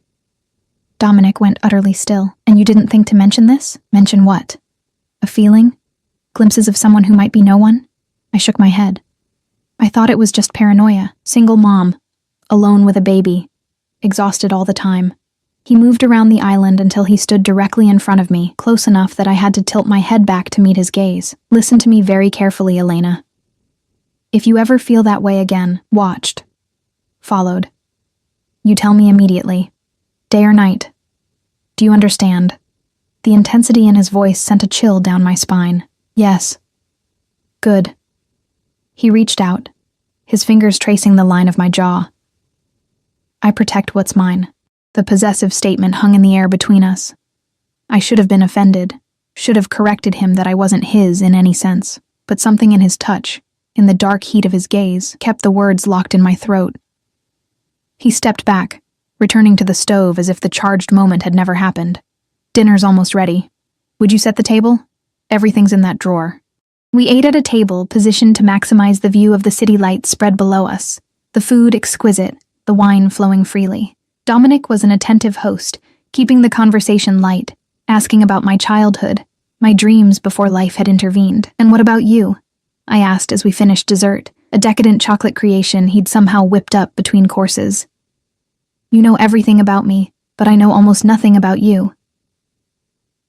Dominic went utterly still. And you didn't think to mention this? Mention what? A feeling? Glimpses of someone who might be no one? I shook my head. I thought it was just paranoia. Single mom, alone with a baby, exhausted all the time. He moved around the island until he stood directly in front of me, close enough that I had to tilt my head back to meet his gaze. Listen to me very carefully, Elena. If you ever feel that way again, watched, followed, you tell me immediately, day or night. Do you understand? The intensity in his voice sent a chill down my spine. Yes. Good. He reached out, his fingers tracing the line of my jaw. I protect what's mine. The possessive statement hung in the air between us. I should have been offended, should have corrected him that I wasn't his in any sense, but something in his touch, in the dark heat of his gaze, kept the words locked in my throat. He stepped back, returning to the stove as if the charged moment had never happened. Dinner's almost ready. Would you set the table? Everything's in that drawer. We ate at a table positioned to maximize the view of the city lights spread below us, the food exquisite, the wine flowing freely. Dominic was an attentive host, keeping the conversation light, asking about my childhood, my dreams before life had intervened. And what about you? I asked as we finished dessert, a decadent chocolate creation he'd somehow whipped up between courses. You know everything about me, but I know almost nothing about you.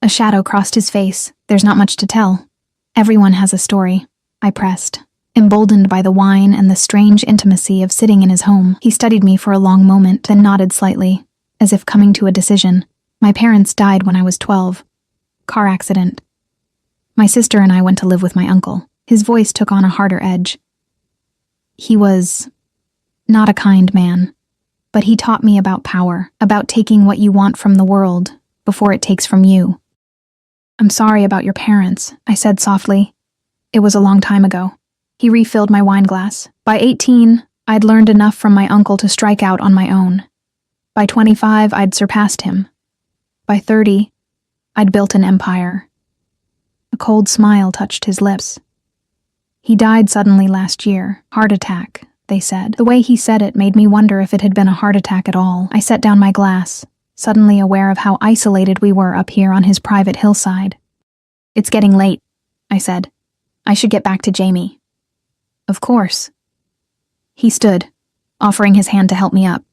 A shadow crossed his face. There's not much to tell. Everyone has a story, I pressed. Emboldened by the wine and the strange intimacy of sitting in his home, he studied me for a long moment, then nodded slightly, as if coming to a decision. My parents died when I was 12. Car accident. My sister and I went to live with my uncle. His voice took on a harder edge. He was not a kind man, but he taught me about power, about taking what you want from the world before it takes from you. I'm sorry about your parents, I said softly. It was a long time ago. He refilled my wine glass. By 18, I'd learned enough from my uncle to strike out on my own. By 25, I'd surpassed him. By 30, I'd built an empire. A cold smile touched his lips. He died suddenly last year. Heart attack, they said. The way he said it made me wonder if it had been a heart attack at all. I set down my glass, suddenly aware of how isolated we were up here on his private hillside. It's getting late, I said. I should get back to Jamie. Of course. He stood, offering his hand to help me up.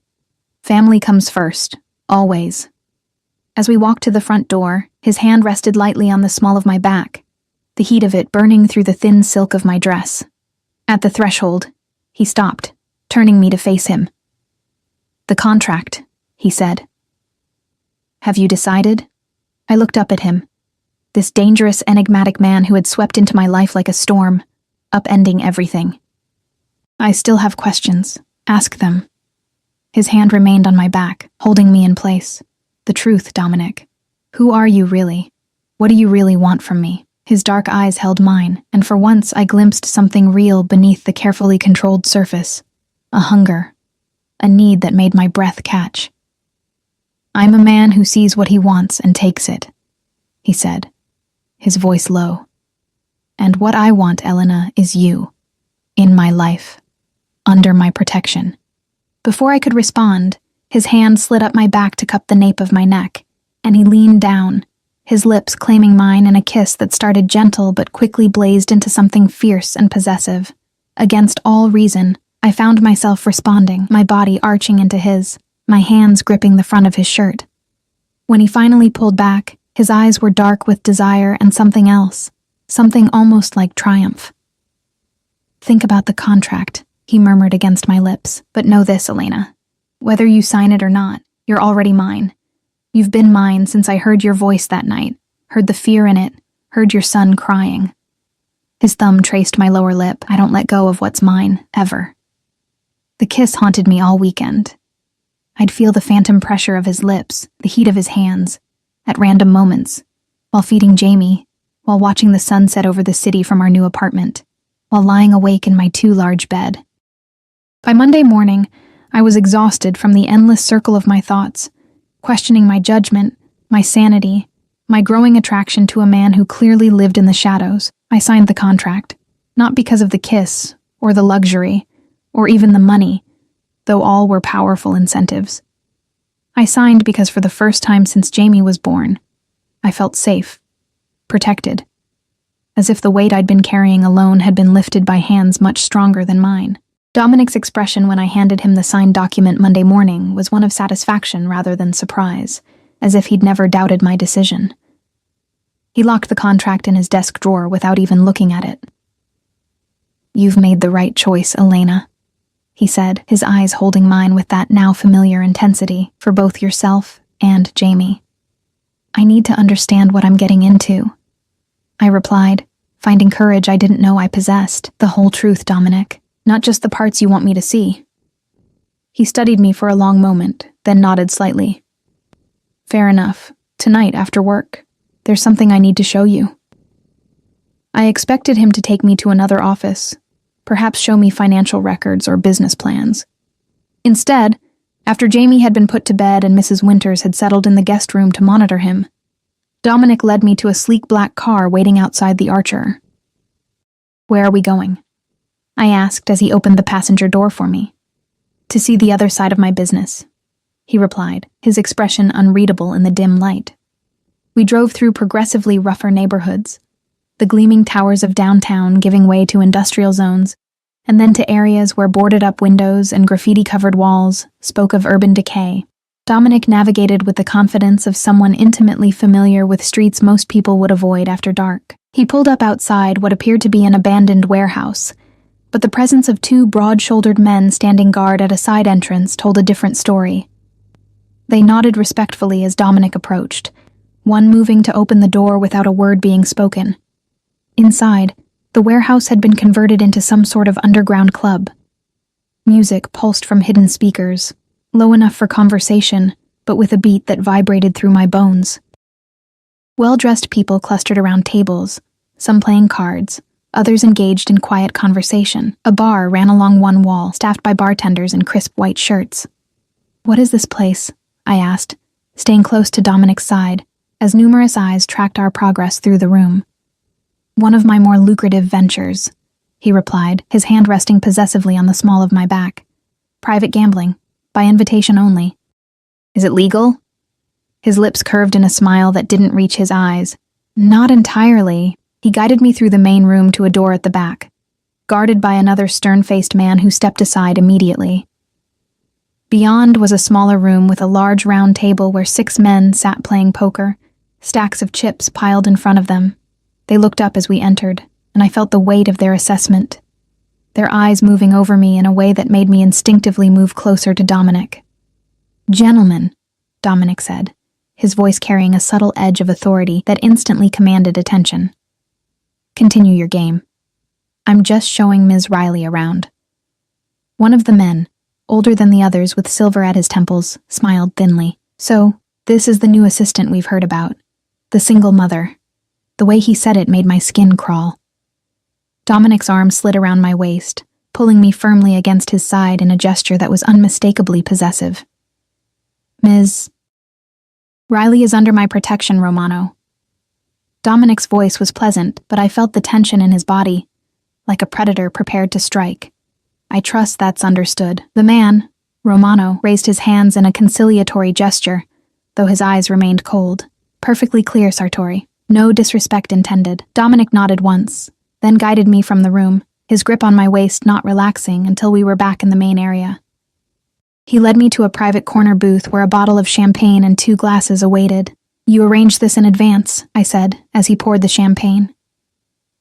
Family comes first, always. As we walked to the front door, his hand rested lightly on the small of my back, the heat of it burning through the thin silk of my dress. At the threshold, he stopped, turning me to face him. The contract, he said. Have you decided? I looked up at him. This dangerous, enigmatic man who had swept into my life like a storm, upending everything. I still have questions. Ask them. His hand remained on my back, holding me in place. The truth, Dominic. Who are you really? What do you really want from me? His dark eyes held mine, and for once I glimpsed something real beneath the carefully controlled surface. A hunger. A need that made my breath catch. I'm a man who sees what he wants and takes it, he said, his voice low. And what I want, Elena, is you. In my life. Under my protection. Before I could respond, his hand slid up my back to cup the nape of my neck, and he leaned down, his lips claiming mine in a kiss that started gentle but quickly blazed into something fierce and possessive. Against all reason, I found myself responding, my body arching into his, my hands gripping the front of his shirt. When he finally pulled back, his eyes were dark with desire and something else, something almost like triumph. Think about the contract, he murmured against my lips. But know this, Elena. Whether you sign it or not, you're already mine. You've been mine since I heard your voice that night, heard the fear in it, heard your son crying. His thumb traced my lower lip. I don't let go of what's mine, ever. The kiss haunted me all weekend. I'd feel the phantom pressure of his lips, the heat of his hands, at random moments, while feeding Jamie, while watching the sun set over the city from our new apartment, while lying awake in my too large bed. By Monday morning, I was exhausted from the endless circle of my thoughts, questioning my judgment, my sanity, my growing attraction to a man who clearly lived in the shadows. I signed the contract, not because of the kiss, or the luxury, or even the money, though all were powerful incentives. I signed because for the first time since Jamie was born, I felt safe, protected, as if the weight I'd been carrying alone had been lifted by hands much stronger than mine. Dominic's expression when I handed him the signed document Monday morning was one of satisfaction rather than surprise, as if he'd never doubted my decision. He locked the contract in his desk drawer without even looking at it. You've made the right choice, Elena, he said, his eyes holding mine with that now familiar intensity for both yourself and Jamie. I need to understand what I'm getting into, I replied, finding courage I didn't know I possessed. The whole truth, Dominic, not just the parts you want me to see. He studied me for a long moment, then nodded slightly. Fair enough. Tonight, after work, there's something I need to show you. I expected him to take me to another office, perhaps show me financial records or business plans. Instead, after Jamie had been put to bed and Mrs. Winters had settled in the guest room to monitor him, Dominic led me to a sleek black car waiting outside the Archer. Where are we going? I asked as he opened the passenger door for me. To see the other side of my business, he replied, his expression unreadable in the dim light. We drove through progressively rougher neighborhoods, the gleaming towers of downtown giving way to industrial zones, and then to areas where boarded-up windows and graffiti-covered walls spoke of urban decay. Dominic navigated with the confidence of someone intimately familiar with streets most people would avoid after dark. He pulled up outside what appeared to be an abandoned warehouse, but the presence of two broad-shouldered men standing guard at a side entrance told a different story. They nodded respectfully as Dominic approached, one moving to open the door without a word being spoken. Inside, the warehouse had been converted into some sort of underground club. Music pulsed from hidden speakers, low enough for conversation, but with a beat that vibrated through my bones. Well-dressed people clustered around tables, some playing cards, others engaged in quiet conversation. A bar ran along one wall, staffed by bartenders in crisp white shirts. "What is this place?" I asked, staying close to Dominic's side, as numerous eyes tracked our progress through the room. "One of my more lucrative ventures," he replied, his hand resting possessively on the small of my back. "Private gambling, by invitation only." "Is it legal?" His lips curved in a smile that didn't reach his eyes. "Not entirely." He guided me through the main room to a door at the back, guarded by another stern-faced man who stepped aside immediately. Beyond was a smaller room with a large round table where 6 men sat playing poker, stacks of chips piled in front of them. They looked up as we entered, and I felt the weight of their assessment, their eyes moving over me in a way that made me instinctively move closer to Dominic. "Gentlemen," Dominic said, his voice carrying a subtle edge of authority that instantly commanded attention. "Continue your game. I'm just showing Ms. Riley around." One of the men, older than the others with silver at his temples, smiled thinly. "So, this is the new assistant we've heard about. The single mother." The way he said it made my skin crawl. Dominic's arm slid around my waist, pulling me firmly against his side in a gesture that was unmistakably possessive. "Ms. Riley is under my protection, Romano." Dominic's voice was pleasant, but I felt the tension in his body, like a predator prepared to strike. "I trust that's understood." The man, Romano, raised his hands in a conciliatory gesture, though his eyes remained cold. "Perfectly clear, Sartori. No disrespect intended." Dominic nodded once, then guided me from the room, his grip on my waist not relaxing until we were back in the main area. He led me to a private corner booth where a bottle of champagne and 2 glasses awaited. "You arranged this in advance," I said, as he poured the champagne.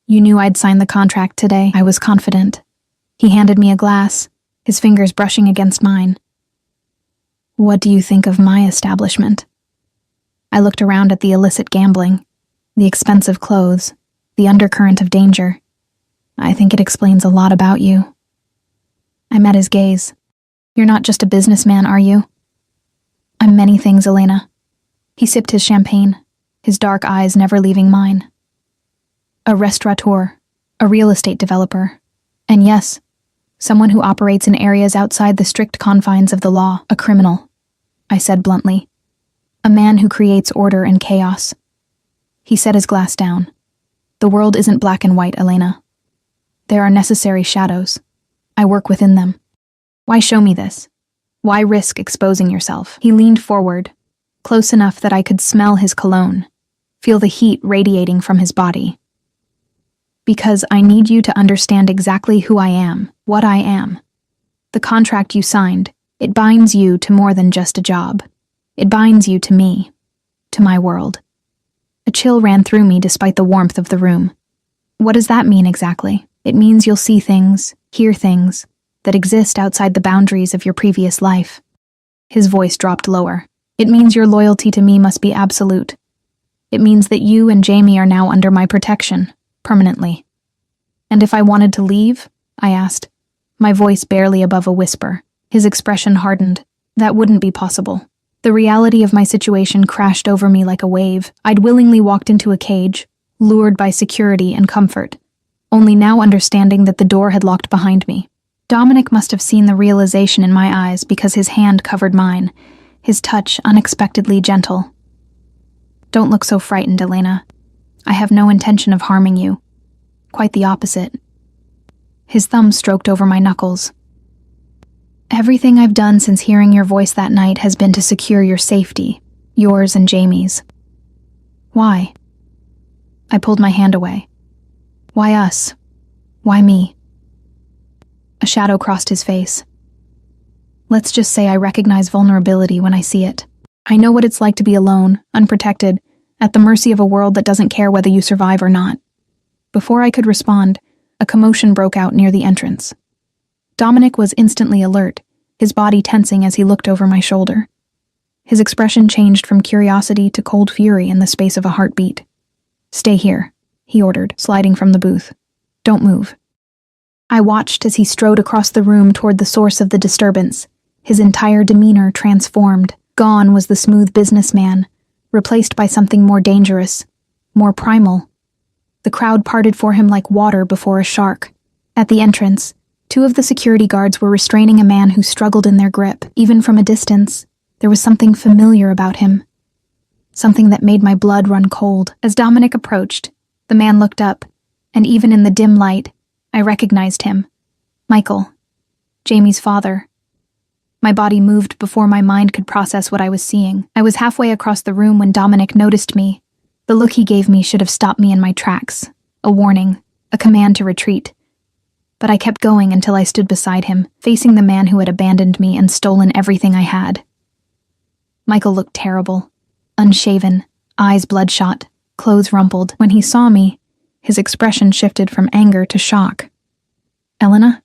"You knew I'd sign the contract today." I was confident. He handed me a glass, his fingers brushing against mine. "What do you think of my establishment?" I looked around at the illicit gambling, the expensive clothes, the undercurrent of danger. "I think it explains a lot about you." I met his gaze. "You're not just a businessman, are you?" "I'm many things, Elena." He sipped his champagne, his dark eyes never leaving mine. "A restaurateur, a real estate developer, and yes, someone who operates in areas outside the strict confines of the law, a criminal," I said bluntly. "A man who creates order and chaos." He set his glass down. "The world isn't black and white, Elena. There are necessary shadows. I work within them. Why show me this? Why risk exposing yourself?" He leaned forward, close enough that I could smell his cologne, feel the heat radiating from his body. "Because I need you to understand exactly who I am, what I am. The contract you signed, it binds you to more than just a job. It binds you to me, to my world." A chill ran through me despite the warmth of the room. "What does that mean exactly?" "It means you'll see things, hear things, that exist outside the boundaries of your previous life." His voice dropped lower. "It means your loyalty to me must be absolute. It means that you and Jamie are now under my protection, permanently." "And if I wanted to leave?" I asked, my voice barely above a whisper. His expression hardened. "That wouldn't be possible." The reality of my situation crashed over me like a wave. I'd willingly walked into a cage, lured by security and comfort, only now understanding that the door had locked behind me. Dominic must have seen the realization in my eyes because his hand covered mine, his touch unexpectedly gentle. "Don't look so frightened, Elena. I have no intention of harming you. Quite the opposite." His thumb stroked over my knuckles. "Everything I've done since hearing your voice that night has been to secure your safety, yours and Jamie's." "Why?" I pulled my hand away. "Why us? Why me?" A shadow crossed his face. "Let's just say I recognize vulnerability when I see it. I know what it's like to be alone, unprotected, at the mercy of a world that doesn't care whether you survive or not." Before I could respond, a commotion broke out near the entrance. Dominic was instantly alert, his body tensing as he looked over my shoulder. His expression changed from curiosity to cold fury in the space of a heartbeat. "Stay here," he ordered, sliding from the booth. "Don't move." I watched as he strode across the room toward the source of the disturbance, his entire demeanor transformed. Gone was the smooth businessman, replaced by something more dangerous, more primal. The crowd parted for him like water before a shark. At the entrance, 2 of the security guards were restraining a man who struggled in their grip. Even from a distance, there was something familiar about him, something that made my blood run cold. As Dominic approached, the man looked up, and even in the dim light, I recognized him. Michael, Jamie's father. My body moved before my mind could process what I was seeing. I was halfway across the room when Dominic noticed me. The look he gave me should have stopped me in my tracks. A warning, a command to retreat. But I kept going until I stood beside him, facing the man who had abandoned me and stolen everything I had. Michael looked terrible, unshaven, eyes bloodshot, clothes rumpled. When he saw me, his expression shifted from anger to shock. "Elena?"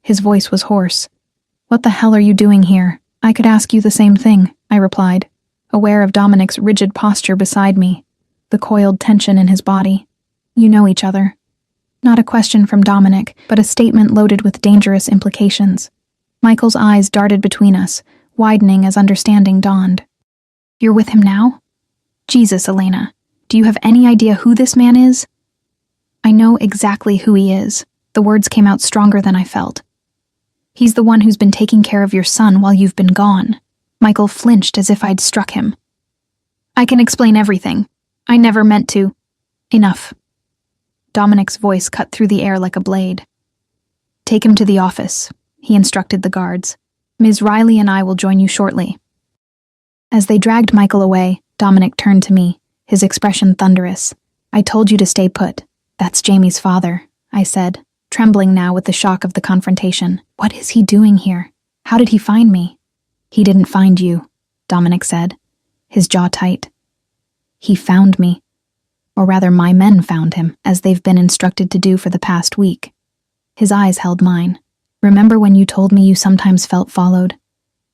His voice was hoarse. "What the hell are you doing here?" "I could ask you the same thing," I replied, aware of Dominic's rigid posture beside me, the coiled tension in his body. "You know each other." Not a question from Dominic, but a statement loaded with dangerous implications. Michael's eyes darted between us, widening as understanding dawned. "You're with him now?" "Jesus, Elena, do you have any idea who this man is?" "I know exactly who he is." The words came out stronger than I felt. "He's the one who's been taking care of your son while you've been gone." Michael flinched as if I'd struck him. "I can explain everything. I never meant to." "Enough." Dominic's voice cut through the air like a blade. "Take him to the office," he instructed the guards. "Ms. Riley and I will join you shortly." As they dragged Michael away, Dominic turned to me, his expression thunderous. "I told you to stay put. That's Jamie's father," I said, trembling now with the shock of the confrontation. "What is he doing here? How did he find me?" "He didn't find you," Dominic said, his jaw tight. "He found me. Or rather, my men found him, as they've been instructed to do for the past week." His eyes held mine. "Remember when you told me you sometimes felt followed?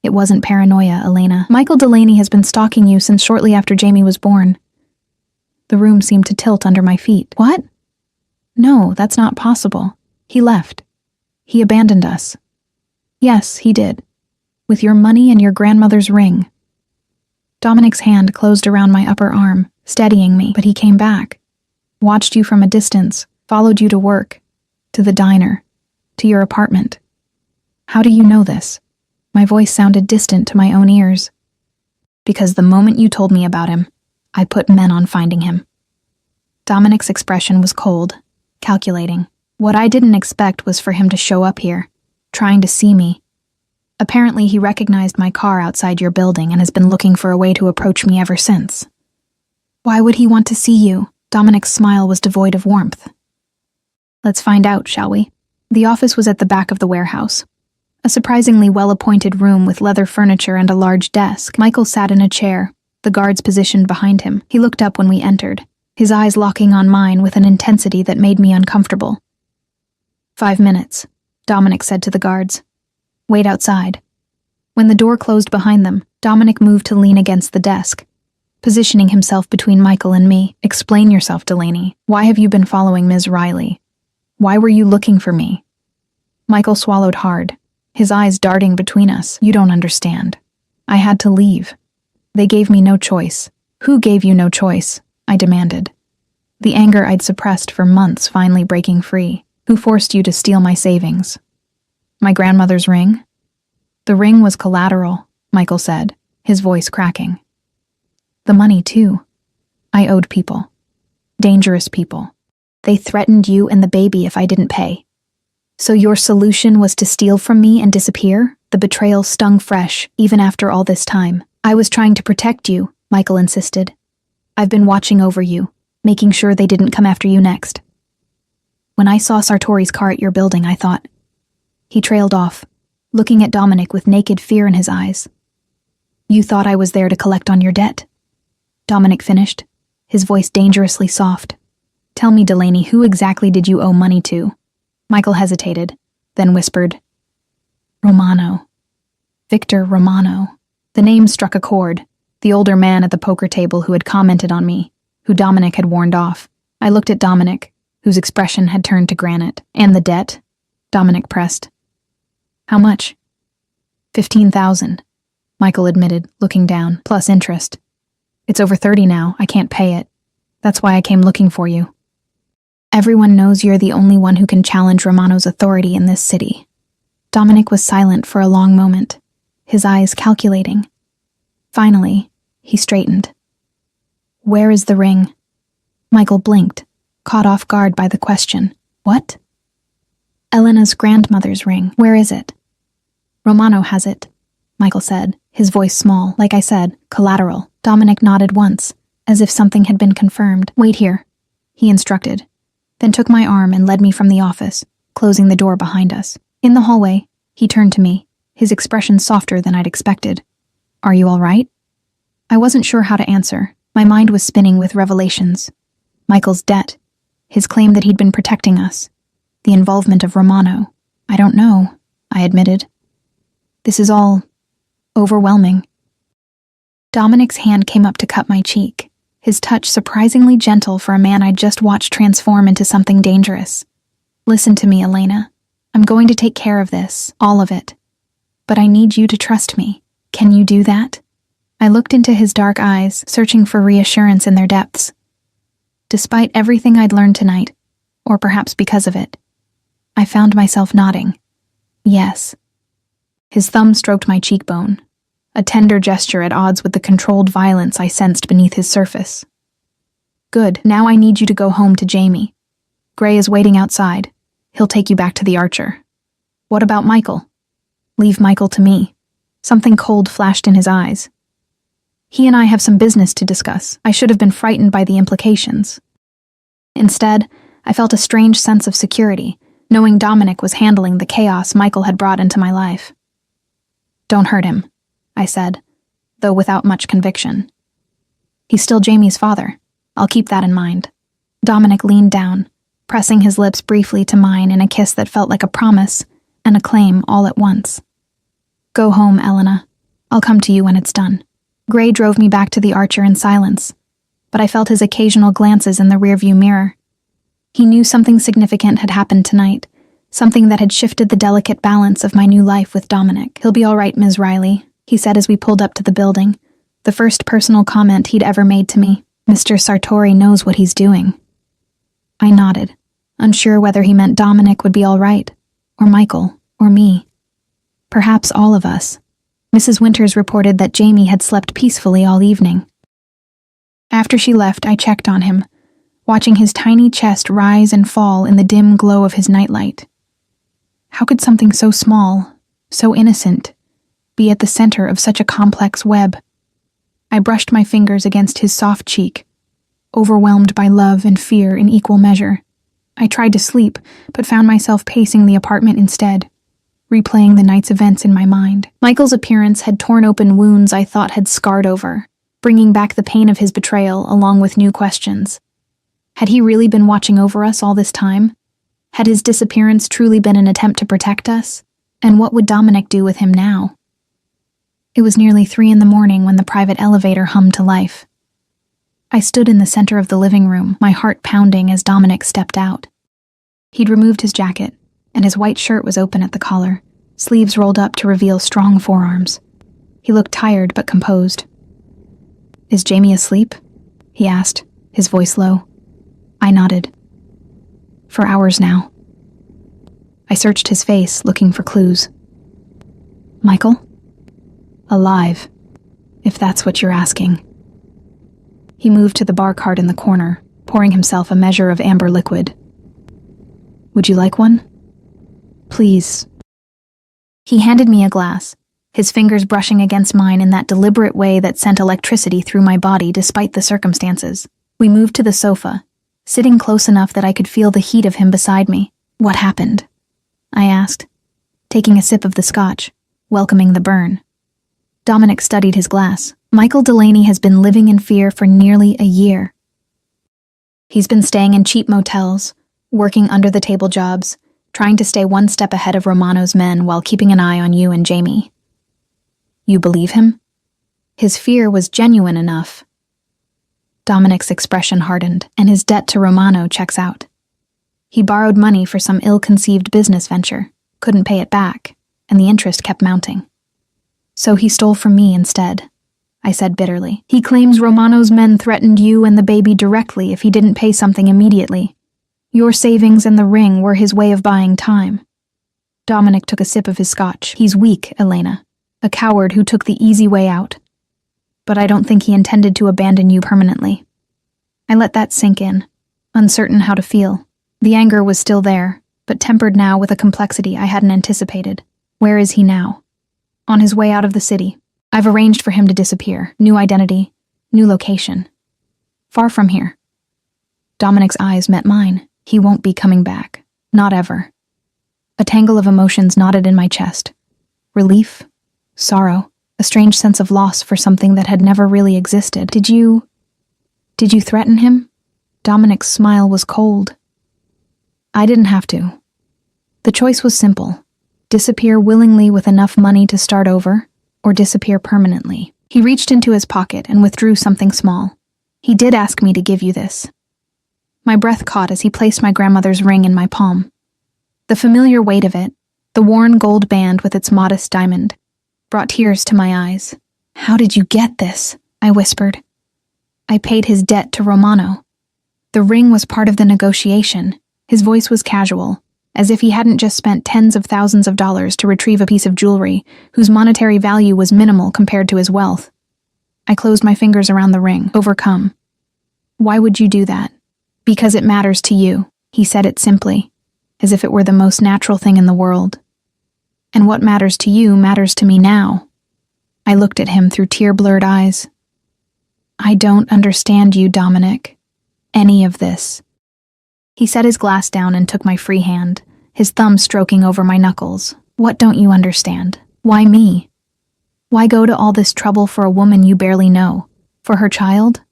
It wasn't paranoia, Elena. Michael Delaney has been stalking you since shortly after Jamie was born." The room seemed to tilt under my feet. "What?" "No, that's not possible. He left. He abandoned us." "Yes, he did. With your money and your grandmother's ring." Dominic's hand closed around my upper arm, steadying me, "But he came back. Watched you from a distance, followed you to work, to the diner, to your apartment." "How do you know this?" My voice sounded distant to my own ears. "Because the moment you told me about him, I put men on finding him." Dominic's expression was cold, calculating. What I didn't expect was for him to show up here, trying to see me. Apparently he recognized my car outside your building and has been looking for a way to approach me ever since. "Why would he want to see you?" Dominic's smile was devoid of warmth. "Let's find out, shall we?" The office was at the back of the warehouse. A surprisingly well-appointed room with leather furniture and a large desk. Michael sat in a chair, the guards positioned behind him. He looked up when we entered, his eyes locking on mine with an intensity that made me uncomfortable. "5 minutes," Dominic said to the guards. "Wait outside." When the door closed behind them, Dominic moved to lean against the desk, positioning himself between Michael and me. "Explain yourself, Delaney. Why have you been following Ms. Riley? Why were you looking for me?" Michael swallowed hard, his eyes darting between us. "You don't understand. I had to leave. They gave me no choice." "Who gave you no choice?" I demanded. The anger I'd suppressed for months finally breaking free. "Who forced you to steal my savings?" "My grandmother's ring?" "The ring was collateral," Michael said, his voice cracking. "The money, too. I owed people. Dangerous people. They threatened you and the baby if I didn't pay. So your solution was to steal from me and disappear?" The betrayal stung fresh, even after all this time. "I was trying to protect you," Michael insisted. "I've been watching over you, making sure they didn't come after you next. When I saw Sartori's car at your building, I thought..." He trailed off, looking at Dominic with naked fear in his eyes. "You thought I was there to collect on your debt?" Dominic finished, his voice dangerously soft. "Tell me, Delaney, who exactly did you owe money to?" Michael hesitated, then whispered, "Romano. Victor Romano." The name struck a chord. The older man at the poker table who had commented on me, who Dominic had warned off. I looked at Dominic, whose expression had turned to granite. And the debt? Dominic pressed. How much? 15,000, Michael admitted, looking down, plus interest. It's over 30 now, I can't pay it. That's why I came looking for you. Everyone knows you're the only one who can challenge Romano's authority in this city. Dominic was silent for a long moment, his eyes calculating. Finally, he straightened. Where is the ring? Michael blinked, caught off guard by the question. What? Elena's grandmother's ring. Where is it? Romano has it, Michael said, his voice small, like I said, collateral. Dominic nodded once, as if something had been confirmed. Wait here, he instructed, then took my arm and led me from the office, closing the door behind us. In the hallway, he turned to me, his expression softer than I'd expected. Are you all right? I wasn't sure how to answer. My mind was spinning with revelations. Michael's debt, his claim that he'd been protecting us, the involvement of Romano. I don't know, I admitted. This is all overwhelming. Dominic's hand came up to cut my cheek, his touch surprisingly gentle for a man I'd just watched transform into something dangerous. Listen to me, Elena. I'm going to take care of this, all of it. But I need you to trust me. Can you do that? I looked into his dark eyes, searching for reassurance in their depths. Despite everything I'd learned tonight, or perhaps because of it, I found myself nodding. Yes. His thumb stroked my cheekbone, a tender gesture at odds with the controlled violence I sensed beneath his surface. Good, now I need you to go home to Jamie. Gray is waiting outside. He'll take you back to the Archer. What about Michael? Leave Michael to me. Something cold flashed in his eyes. He and I have some business to discuss. I should have been frightened by the implications. Instead, I felt a strange sense of security, knowing Dominic was handling the chaos Michael had brought into my life. Don't hurt him, I said, though without much conviction. He's still Jamie's father. I'll keep that in mind. Dominic leaned down, pressing his lips briefly to mine in a kiss that felt like a promise and a claim all at once. Go home, Elena. I'll come to you when it's done. Gray drove me back to the Archer in silence, but I felt his occasional glances in the rearview mirror. He knew something significant had happened tonight, something that had shifted the delicate balance of my new life with Dominic. He'll be all right, Ms. Riley, he said as we pulled up to the building, the first personal comment he'd ever made to me. Mr. Sartori knows what he's doing. I nodded, unsure whether he meant Dominic would be all right, or Michael, or me. Perhaps all of us. Mrs. Winters reported that Jamie had slept peacefully all evening. After she left, I checked on him, watching his tiny chest rise and fall in the dim glow of his nightlight. How could something so small, so innocent, be at the center of such a complex web? I brushed my fingers against his soft cheek, overwhelmed by love and fear in equal measure. I tried to sleep, but found myself pacing the apartment instead, replaying the night's events in my mind. Michael's appearance had torn open wounds I thought had scarred over, bringing back the pain of his betrayal along with new questions. Had he really been watching over us all this time? Had his disappearance truly been an attempt to protect us? And what would Dominic do with him now? It was nearly 3 a.m. when the private elevator hummed to life. I stood in the center of the living room, my heart pounding as Dominic stepped out. He'd removed his jacket, and his white shirt was open at the collar, sleeves rolled up to reveal strong forearms. He looked tired but composed. Is Jamie asleep? He asked, his voice low. I nodded. For hours now. I searched his face, looking for clues. Michael? Alive, if that's what you're asking. He moved to the bar cart in the corner, pouring himself a measure of amber liquid. Would you like one? Please. He handed me a glass, his fingers brushing against mine in that deliberate way that sent electricity through my body despite the circumstances. We moved to the sofa, sitting close enough that I could feel the heat of him beside me. What happened? I asked, taking a sip of the scotch, welcoming the burn. Dominic studied his glass. Michael Delaney has been living in fear for nearly a year. He's been staying in cheap motels, working under-the-table jobs, trying to stay one step ahead of Romano's men while keeping an eye on you and Jamie. You believe him? His fear was genuine enough. Dominic's expression hardened, and his debt to Romano checks out. He borrowed money for some ill-conceived business venture, couldn't pay it back, and the interest kept mounting. So he stole from me instead, I said bitterly. He claims Romano's men threatened you and the baby directly if he didn't pay something immediately. Your savings and the ring were his way of buying time. Dominic took a sip of his scotch. He's weak, Elena. A coward who took the easy way out. But I don't think he intended to abandon you permanently. I let that sink in, uncertain how to feel. The anger was still there, but tempered now with a complexity I hadn't anticipated. Where is he now? On his way out of the city. I've arranged for him to disappear. New identity, new location. Far from here. Dominic's eyes met mine. He won't be coming back. Not ever. A tangle of emotions knotted in my chest. Relief, sorrow, a strange sense of loss for something that had never really existed. Did you threaten him? Dominic's smile was cold. I didn't have to. The choice was simple. Disappear willingly with enough money to start over, or disappear permanently. He reached into his pocket and withdrew something small. He did ask me to give you this. My breath caught as he placed my grandmother's ring in my palm. The familiar weight of it, the worn gold band with its modest diamond, brought tears to my eyes. How did you get this? I whispered. I paid his debt to Romano. The ring was part of the negotiation. His voice was casual, as if he hadn't just spent tens of thousands of dollars to retrieve a piece of jewelry whose monetary value was minimal compared to his wealth. I closed my fingers around the ring, overcome. Why would you do that? Because it matters to you, he said it simply, as if it were the most natural thing in the world. And what matters to you matters to me now. I looked at him through tear-blurred eyes. I don't understand you, Dominic. Any of this. He set his glass down and took my free hand, his thumb stroking over my knuckles. What don't you understand? Why me? Why go to all this trouble for a woman you barely know? For her child?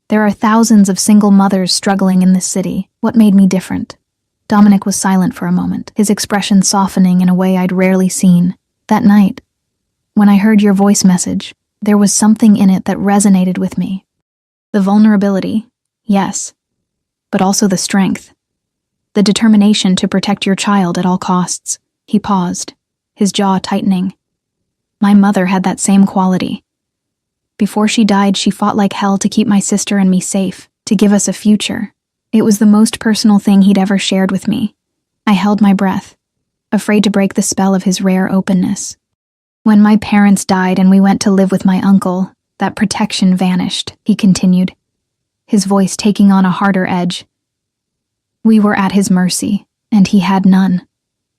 There are thousands of single mothers struggling in this city. What made me different? Dominic was silent for a moment, his expression softening in a way I'd rarely seen. That night, when I heard your voice message, there was something in it that resonated with me. The vulnerability, yes, but also the strength. The determination to protect your child at all costs. He paused, his jaw tightening. My mother had that same quality. Before she died, she fought like hell to keep my sister and me safe, to give us a future. It was the most personal thing he'd ever shared with me. I held my breath, afraid to break the spell of his rare openness. When my parents died and we went to live with my uncle, that protection vanished, he continued, his voice taking on a harder edge. We were at his mercy, and he had none.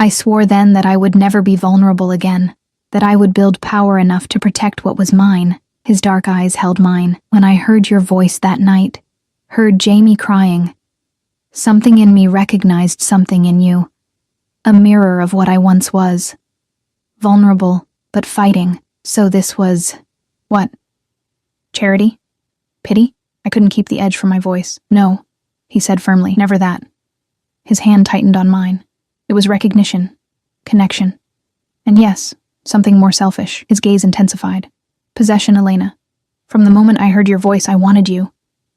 I swore then that I would never be vulnerable again, that I would build power enough to protect what was mine. His dark eyes held mine. When I heard your voice that night, heard Jamie crying, something in me recognized something in you, a mirror of what I once was. Vulnerable, but fighting. So this was, what? Charity? Pity? I couldn't keep the edge from my voice. No, he said firmly, never that. His hand tightened on mine. It was recognition, connection, and yes, something more selfish. His gaze intensified. Possession, Elena. From the moment I heard your voice, I wanted you.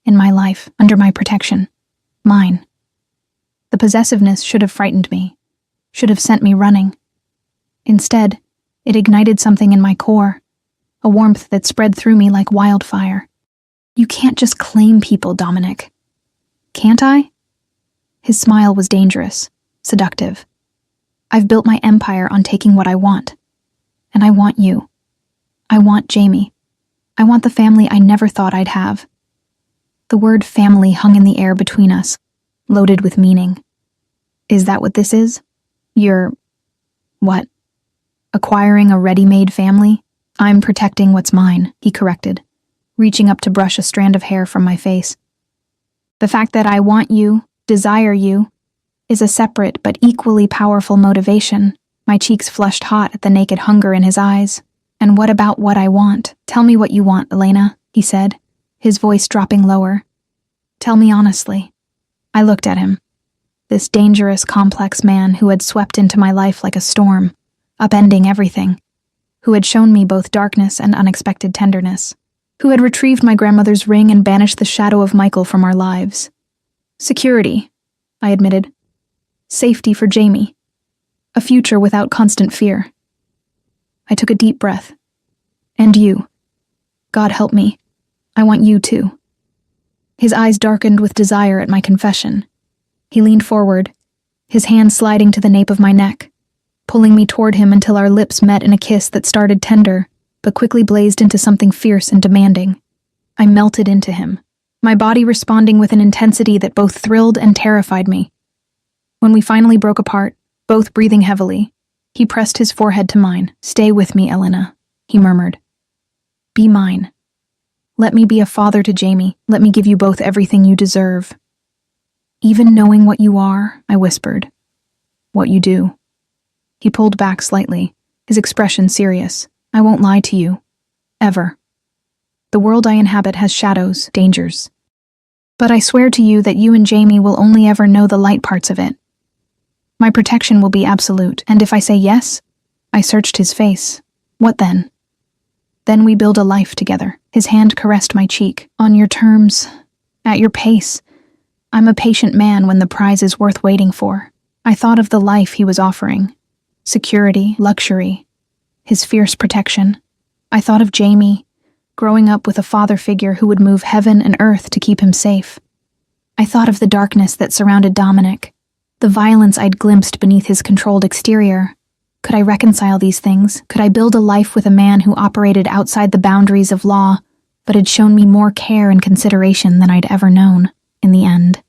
In my life, under my protection. Mine. The possessiveness should have frightened me, should have sent me running. Instead, it ignited something in my core, a warmth that spread through me like wildfire. You can't just claim people, Dominic. Can't I? His smile was dangerous, seductive. I've built my empire on taking what I want. And I want you. I want Jamie. I want the family I never thought I'd have. The word family hung in the air between us, loaded with meaning. Is that what this is? You're... what? Acquiring a ready-made family? I'm protecting what's mine, he corrected, reaching up to brush a strand of hair from my face. The fact that I want you, desire you, is a separate but equally powerful motivation. My cheeks flushed hot at the naked hunger in his eyes. And what about what I want? Tell me what you want, Elena, he said, his voice dropping lower. Tell me honestly. I looked at him. This dangerous, complex man who had swept into my life like a storm, upending everything. who had shown me both darkness and unexpected tenderness, who had retrieved my grandmother's ring and banished the shadow of Michael from our lives. Security, I admitted. Safety for Jamie. A future without constant fear. I took a deep breath. And you. God help me. I want you too. His eyes darkened with desire at my confession. He leaned forward, his hand sliding to the nape of my neck, pulling me toward him until our lips met in a kiss that started tender, but quickly blazed into something fierce and demanding. I melted into him, my body responding with an intensity that both thrilled and terrified me. When we finally broke apart, both breathing heavily, he pressed his forehead to mine. "Stay with me, Elena," he murmured. "Be mine. Let me be a father to Jamie. Let me give you both everything you deserve." "Even knowing what you are," I whispered. "What you do." He pulled back slightly, his expression serious. "I won't lie to you. Ever. The world I inhabit has shadows, dangers. But I swear to you that you and Jamie will only ever know the light parts of it. My protection will be absolute, and if I say yes," I searched his face. "What then?" "Then we build a life together." His hand caressed my cheek. "On your terms, at your pace. I'm a patient man when the prize is worth waiting for." I thought of the life he was offering. Security, luxury, his fierce protection. I thought of Jamie, growing up with a father figure who would move heaven and earth to keep him safe. I thought of the darkness that surrounded Dominic, the violence I'd glimpsed beneath his controlled exterior. Could I reconcile these things? Could I build a life with a man who operated outside the boundaries of law, but had shown me more care and consideration than I'd ever known? In the end,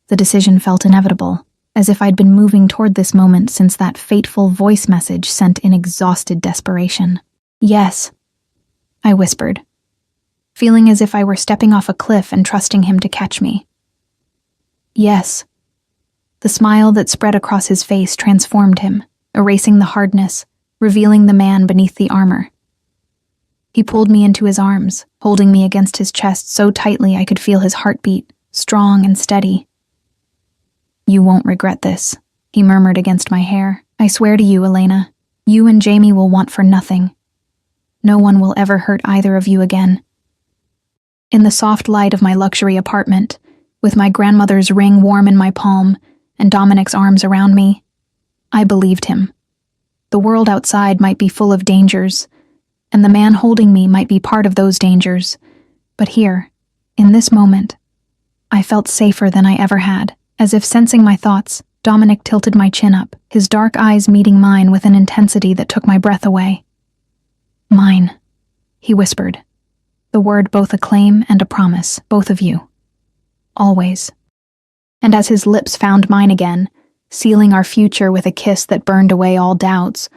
the decision felt inevitable, as if I'd been moving toward this moment since that fateful voice message sent in exhausted desperation. "Yes," I whispered, feeling as if I were stepping off a cliff and trusting him to catch me. "Yes." The smile that spread across his face transformed him, erasing the hardness, revealing the man beneath the armor. He pulled me into his arms, holding me against his chest so tightly I could feel his heartbeat, strong and steady. "You won't regret this," he murmured against my hair. "I swear to you, Elena, you and Jamie will want for nothing. No one will ever hurt either of you again." In the soft light of my luxury apartment, with my grandmother's ring warm in my palm and Dominic's arms around me, I believed him. The world outside might be full of dangers, and the man holding me might be part of those dangers. But here, in this moment, I felt safer than I ever had. As if sensing my thoughts, Dominic tilted my chin up, his dark eyes meeting mine with an intensity that took my breath away. "Mine," he whispered, the word both a claim and a promise, both of you. Always. And as his lips found mine again, sealing our future with a kiss that burned away all doubts,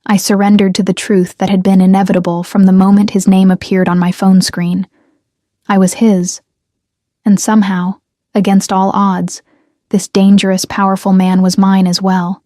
I surrendered to the truth that had been inevitable from the moment his name appeared on my phone screen. I was his. And somehow, against all odds, this dangerous, powerful man was mine as well.